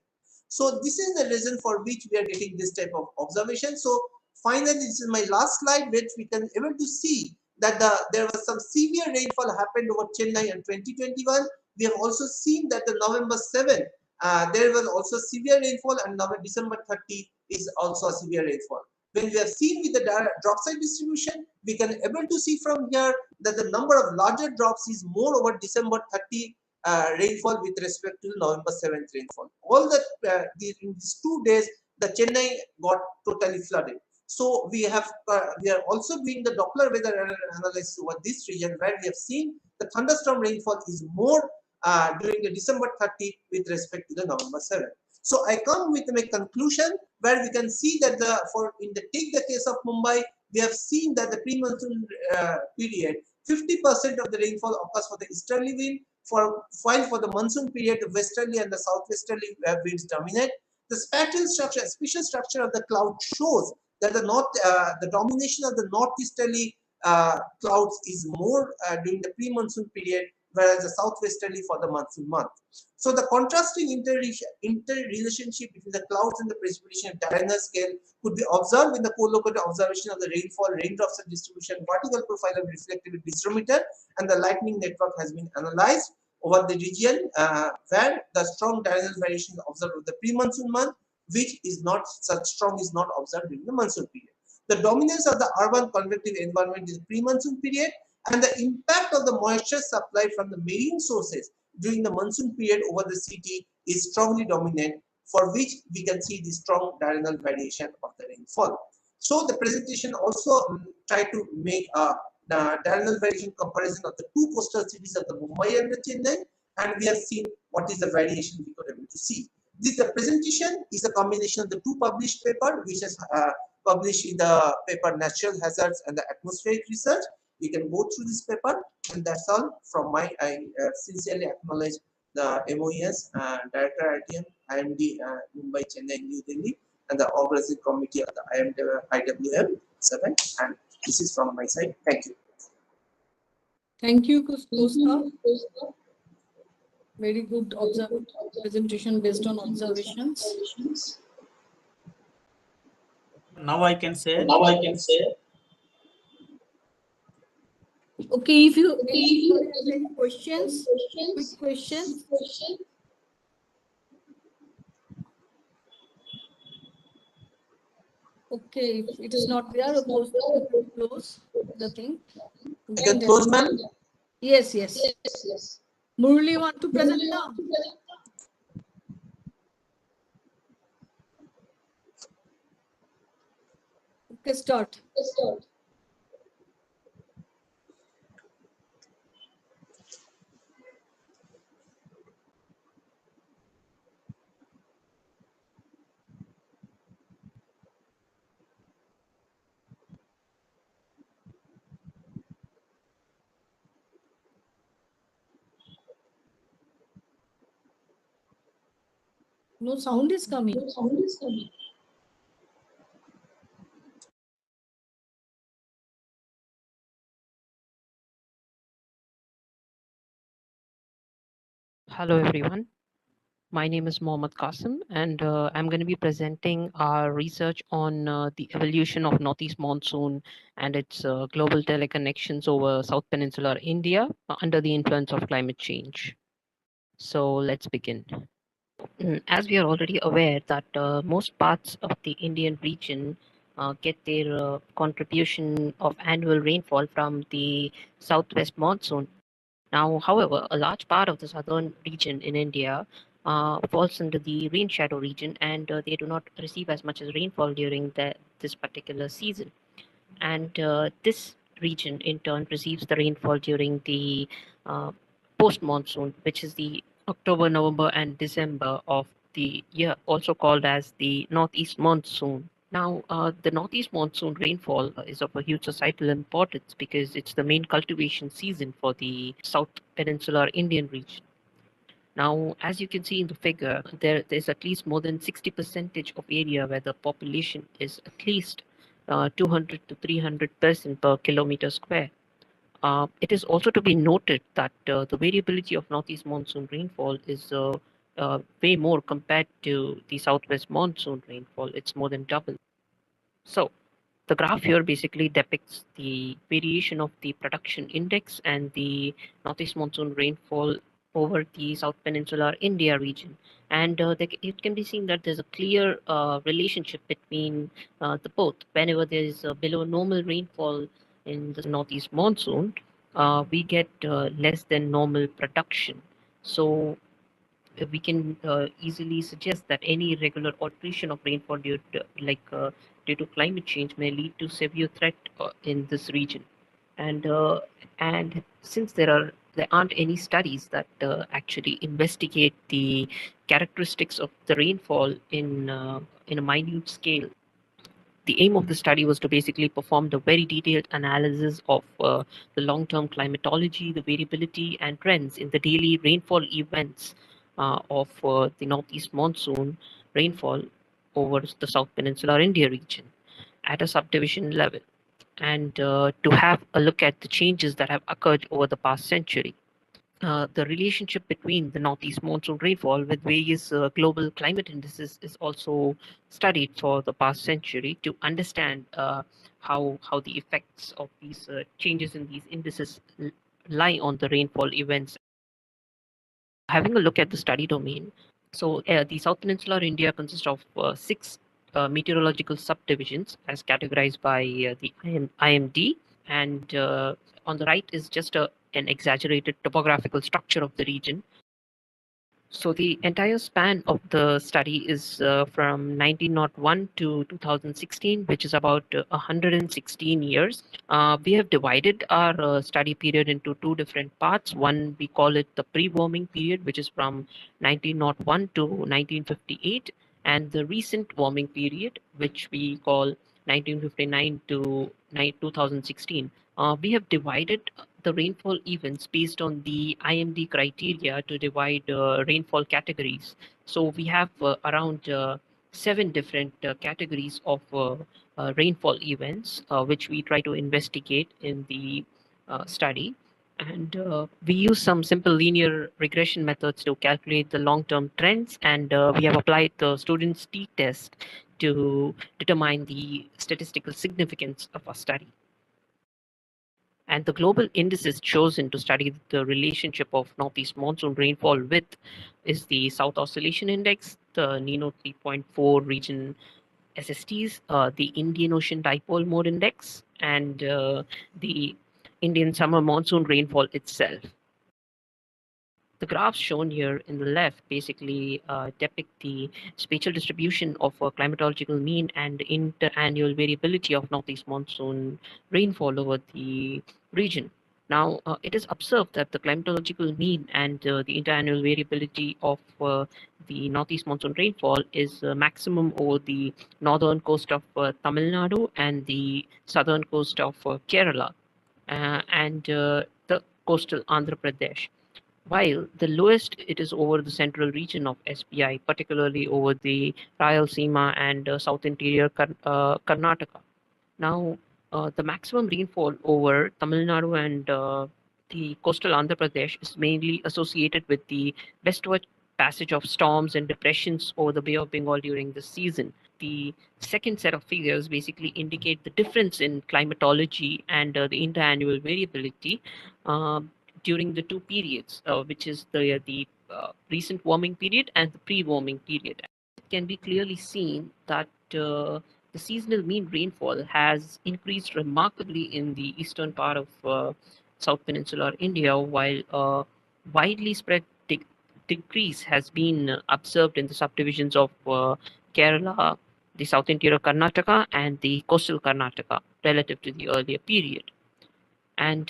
So this is the reason for which we are getting this type of observation. So finally, this is my last slide, which we can able to see that there was some severe rainfall happened over Chennai in 2021. We have also seen that the November 7, there was also severe rainfall, and December 30 is also a severe rainfall. When we have seen with the drop side distribution, we can able to see from here that the number of larger drops is more over December 30 rainfall with respect to November 7th rainfall. All that in these 2 days, the Chennai got totally flooded. So we are also doing the Doppler weather analysis over this region, where we have seen the thunderstorm rainfall is more during the December 30 with respect to the November 7th. So I come with my conclusion, where we can see that take the case of Mumbai, we have seen that the pre-monsoon period, 50% of the rainfall occurs for the easterly wind, while for the monsoon period, the westerly and the southwesterly winds dominate. The spatial structure of the cloud shows that the domination of the northeasterly clouds is more during the pre-monsoon period, whereas the southwesterly for the monsoon month. So the contrasting interrelationship between the clouds and the precipitation at diurnal scale could be observed in the co-located observation of the rainfall, raindrops and distribution, vertical profile of reflectivity disdrometer, and the lightning network has been analyzed over the region where the strong diurnal variation is observed with the pre-monsoon month, which is not such strong is not observed during the monsoon period. The dominance of the urban convective environment is pre-monsoon period, and the impact of the moisture supply from the marine sources during the monsoon period over the city is strongly dominant, for which we can see the strong diurnal variation of the rainfall. So the presentation also tried to make a diurnal variation comparison of the two coastal cities of the Mumbai and the Chennai, and we have seen what is the variation we could able to see. The presentation is a combination of the two published papers, which is published in the paper Natural Hazards and the Atmospheric Research. You can go through this paper, and that's all from I sincerely acknowledge the MOES, Director ITM, IMD, Mumbai, Chennai, New Delhi, and the organizing committee of the IWM-7. And this is from my side. Thank you. Thank you, Costa. Very good presentation based on observations. Now I can say. Okay, if anybody has any questions, quick questions. Okay, if it is not there, close the thing. I can close, ma'am? Yes. Murali, want to present now? Okay, start. No sound is coming. Hello everyone. My name is Mohammad Qasim and I'm going to be presenting our research on the evolution of Northeast monsoon and its global teleconnections over South Peninsular India under the influence of climate change. So let's begin. As we are already aware that most parts of the Indian region get their contribution of annual rainfall from the southwest monsoon. Now, however, a large part of the southern region in India falls under the rain shadow region, and they do not receive as much as rainfall during this particular season. And this region, in turn, receives the rainfall during the post monsoon, which is the October, November, and December of the year, also called as the northeast monsoon. Now, the northeast monsoon rainfall is of a huge societal importance because it's the main cultivation season for the South Peninsular Indian region. Now, as you can see in the figure, there's at least more than 60% of area where the population is at least 200 to 300% per kilometer square. It is also to be noted that the variability of northeast monsoon rainfall is way more compared to the southwest monsoon rainfall. It's more than double. So the graph here basically depicts the variation of the production index and the northeast monsoon rainfall over the South Peninsular India region. And it can be seen that there's a clear relationship between the both. Whenever there is below normal rainfall in the northeast monsoon, we get less than normal production. So we can easily suggest that any irregular alteration of rainfall due to climate change may lead to severe threat in this region. And since there aren't any studies that actually investigate the characteristics of the rainfall in a minute scale, the aim of the study was to basically perform the very detailed analysis of the long-term climatology, the variability and trends in the daily rainfall events of the northeast monsoon rainfall over the South Peninsular India region at a subdivision level, and to have a look at the changes that have occurred over the past century. The relationship between the northeast monsoon rainfall with various global climate indices is also studied for the past century to understand how the effects of these changes in these indices lie on the rainfall events. Having a look at the study domain, so the South Peninsular India consists of six meteorological subdivisions as categorized by the IMD, and on the right is just an exaggerated topographical structure of the region. So the entire span of the study is from 1901 to 2016, which is about 116 years. We have divided our study period into two different parts. One, we call it the pre-warming period, which is from 1901 to 1958, and the recent warming period, which we call 1959 to 2016. We have divided the rainfall events based on the IMD criteria to divide rainfall categories. So we have around 7 different categories of rainfall events, which we try to investigate in the study. And we use some simple linear regression methods to calculate the long-term trends, and we have applied the student's t-test to determine the statistical significance of our study. And the global indices chosen to study the relationship of northeast monsoon rainfall with is the South Oscillation Index, the Nino 3.4 region SSTs, the Indian Ocean Dipole Mode Index, and the Indian summer monsoon rainfall itself. The graphs shown here in the left basically depict the spatial distribution of climatological mean and interannual variability of northeast monsoon rainfall over the region. Now, it is observed that the climatological mean and the interannual variability of the northeast monsoon rainfall is maximum over the northern coast of Tamil Nadu and the southern coast of Kerala and the coastal Andhra Pradesh, while the lowest it is over the central region of SPI, particularly over the Rayalaseema and south interior Karnataka. Now, the maximum rainfall over Tamil Nadu and the coastal Andhra Pradesh is mainly associated with the westward passage of storms and depressions over the Bay of Bengal during this season. The second set of figures basically indicate the difference in climatology and the interannual variability during the two periods, which is the recent warming period and the pre-warming period. It can be clearly seen that the seasonal mean rainfall has increased remarkably in the eastern part of South Peninsular India, while a widely spread decrease has been observed in the subdivisions of Kerala, the South Interior Karnataka, and the coastal Karnataka relative to the earlier period. And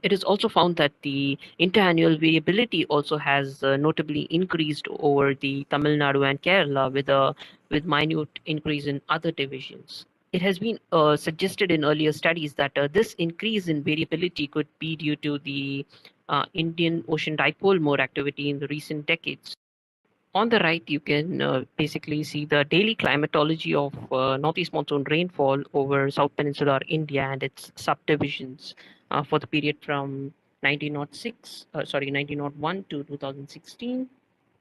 it is also found that the interannual variability also has notably increased over the Tamil Nadu and Kerala with minute increase in other divisions. It has been suggested in earlier studies that this increase in variability could be due to the Indian Ocean dipole mode activity in the recent decades. On the right, you can basically see the daily climatology of northeast monsoon rainfall over South Peninsular India and its subdivisions for the period from 1901 to 2016.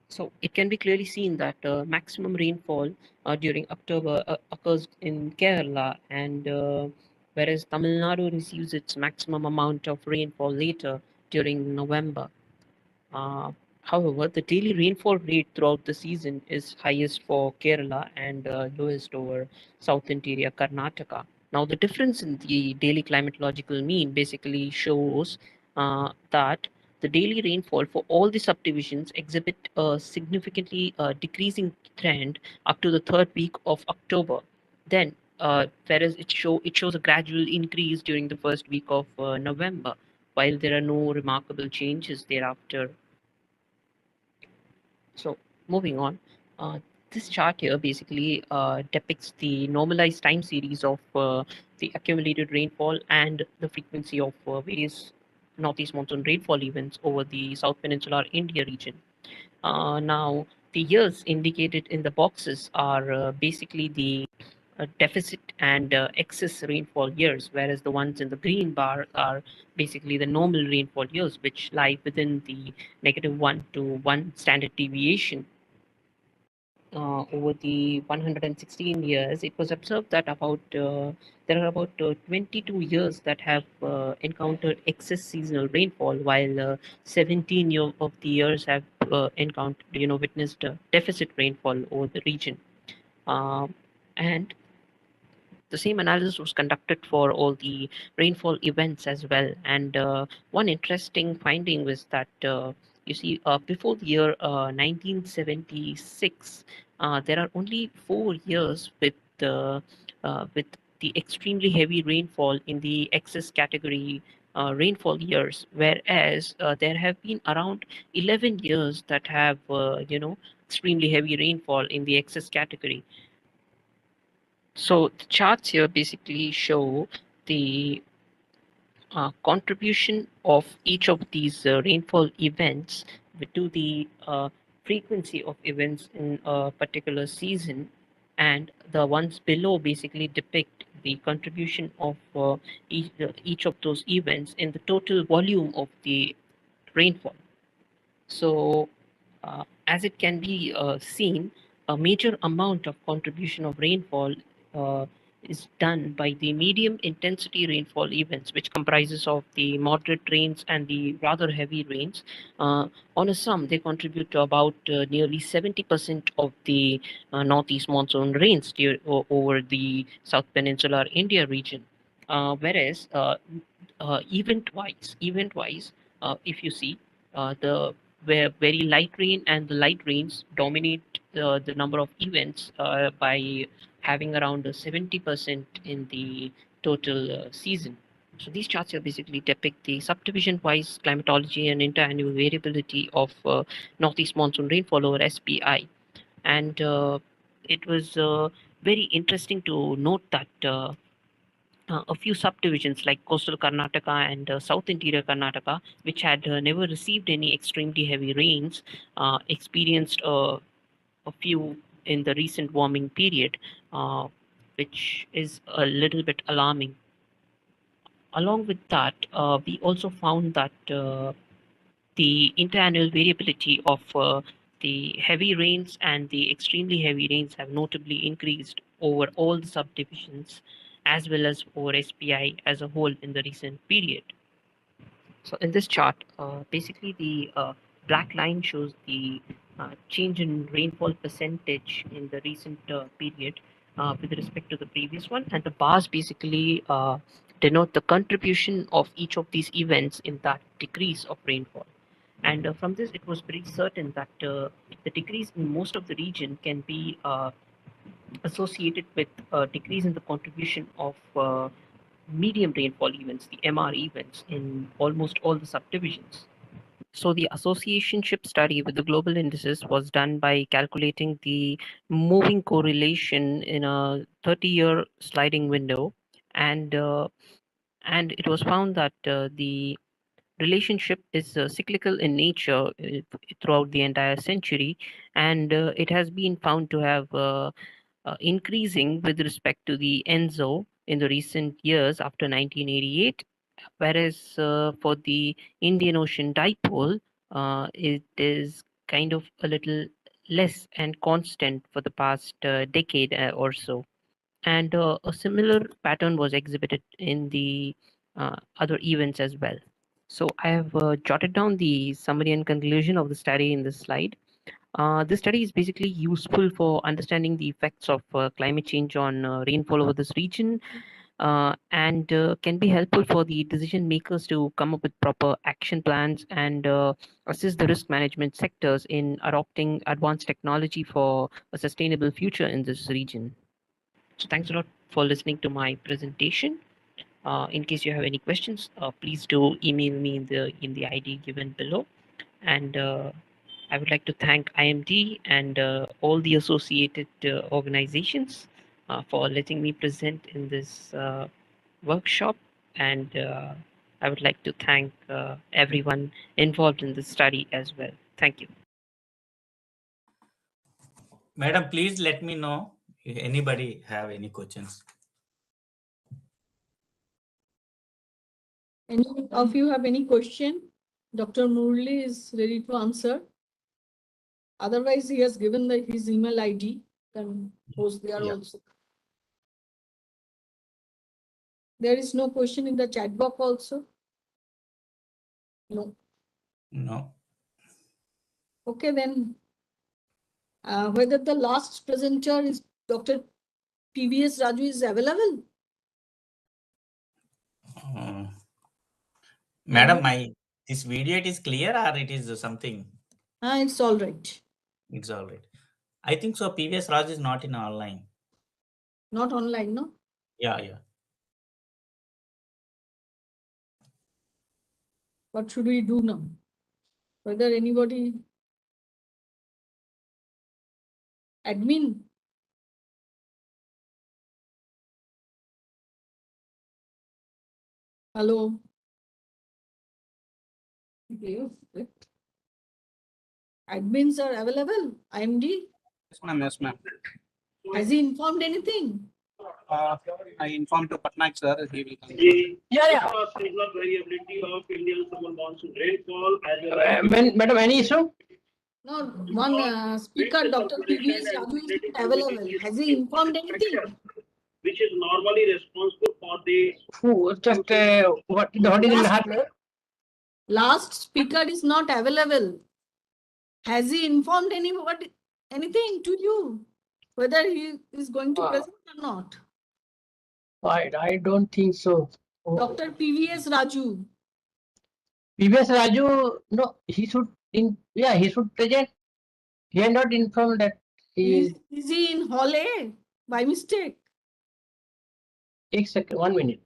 So it can be clearly seen that maximum rainfall during October occurs in Kerala, and whereas Tamil Nadu receives its maximum amount of rainfall later during November. However, the daily rainfall rate throughout the season is highest for Kerala and lowest over South Interior Karnataka. Now, the difference in the daily climatological mean basically shows that the daily rainfall for all the subdivisions exhibit a significantly decreasing trend up to the third week of October. Then, whereas it shows a gradual increase during the first week of November, while there are no remarkable changes thereafter. So moving on, this chart here basically depicts the normalized time series of the accumulated rainfall and the frequency of various northeast monsoon rainfall events over the South Peninsular India region. Now, the years indicated in the boxes are basically the deficit and excess rainfall years, whereas the ones in the green bar are basically the normal rainfall years, which lie within the -1 to 1 standard deviation. Over the 116 years, it was observed that there are about 22 years that have encountered excess seasonal rainfall, while 17 of the years have encountered, witnessed deficit rainfall over the region. And the same analysis was conducted for all the rainfall events as well. And one interesting finding was that you see, before the year 1976, there are only 4 years with the extremely heavy rainfall in the excess category rainfall years, whereas there have been around 11 years that have, extremely heavy rainfall in the excess category. So the charts here basically show the contribution of each of these rainfall events to the frequency of events in a particular season, and the ones below basically depict the contribution of each of those events in the total volume of the rainfall. So as it can be seen, a major amount of contribution of rainfall uh, is done by the medium intensity rainfall events, which comprises of the moderate rains and the rather heavy rains. On a sum, they contribute to about nearly 70% of the northeast monsoon rains over the South Peninsular India region. Whereas event-wise, if you see, the where very light rain and the light rains dominate the number of events by having around 70% in the total season. So these charts here basically depict the subdivision-wise climatology and interannual variability of northeast monsoon rainfall over SPI. And it was very interesting to note that a few subdivisions like coastal Karnataka and South Interior Karnataka, which had never received any extremely heavy rains, experienced a few in the recent warming period, which is a little bit alarming. Along with that, we also found that the interannual variability of the heavy rains and the extremely heavy rains have notably increased over all the subdivisions as well as over SPI as a whole in the recent period. So in this chart, basically the black line shows the change in rainfall percentage in the recent period with respect to the previous one, and the bars basically denote the contribution of each of these events in that decrease of rainfall. And from this, it was pretty certain that the decrease in most of the region can be associated with a decrease in the contribution of medium rainfall events, the MR events, in almost all the subdivisions. So the associationship study with the global indices was done by calculating the moving correlation in a 30-year sliding window, and it was found that the relationship is cyclical in nature throughout the entire century, and it has been found to have increasing with respect to the ENSO in the recent years after 1988, whereas for the Indian Ocean dipole, it is kind of a little less and constant for the past decade or so. And a similar pattern was exhibited in the other events as well. So I have jotted down the summary and conclusion of the study in this slide. This study is basically useful for understanding the effects of climate change on rainfall over this region, and can be helpful for the decision makers to come up with proper action plans and assist the risk management sectors in adopting advanced technology for a sustainable future in this region. So thanks a lot for listening to my presentation. In case you have any questions, please do email me in the ID given below. And I would like to thank IMD and all the associated organizations for letting me present in this workshop. And I would like to thank everyone involved in this study as well. Thank you. Madam, please let me know if anybody have any questions. Any of you have any question? Dr. Murli is ready to answer. Otherwise, he has given his email ID. Can post there also. There is no question in the chat box also? No. No. Okay, then whether the last presenter is Dr. PVS Raju is available? Madam, this video it is clear or it is something? It's all right. It's all right. I think so. PVS Raj is not in online. Not online, no? Yeah. What should we do now? Whether anybody admin? Hello? Admins are available? IMD? Yes, ma'am. Yes, ma'am. Has he informed anything? I informed to Patnaik, sir. He will come. Yeah. Seasonal variability of Indian summer monsoon rainfall as well as Madam, any issue? No, one speaker, Dr. PVS Raju is not available. Has he informed anything? which is normally responsible for the What is in the Last speaker is not available. Has he informed anything to you? Whether he is going to present or not? I don't think so. Dr. PVS Raju. PVS Raju, no, he should he should present. He had not informed that Is he in hall A by mistake? 1 second, 1 minute.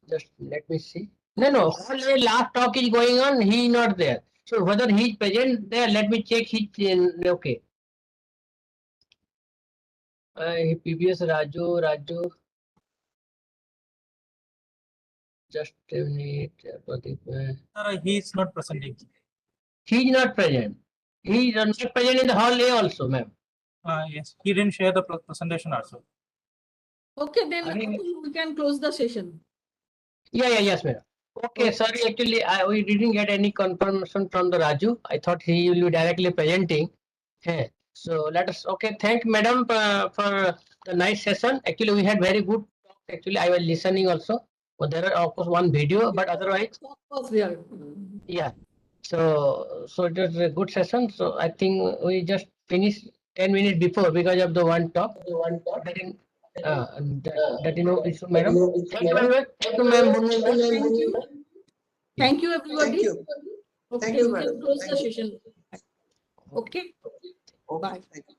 Just let me see. No. Already last talk is going on. He not there. So whether he is present there, let me check his. Okay. PVS Raju. Just a minute. He is not presenting. He is not present. He is not present in the hall A also, ma'am. Yes, he didn't share the presentation also. Okay, then I think- we can close the session. Yes, madam. Okay, sorry, actually, we didn't get any confirmation from the Raju. I thought he will be directly presenting. Hey, so let us, okay, thank madam for the nice session. Actually, we had very good talk. Actually, I was listening also. Well, there are, of course, one video, but otherwise, Was there. yeah. So it was a good session. So I think we just finished 10 minutes before because of the one talk. That in, that you know, issue, madam. Thank you very much. Thank you, ma'am. Thank you. Thank you, everybody. Thank you. Okay, Thank you, we can madam. close the Thank you. session. Okay. Okay, Bye. thank you.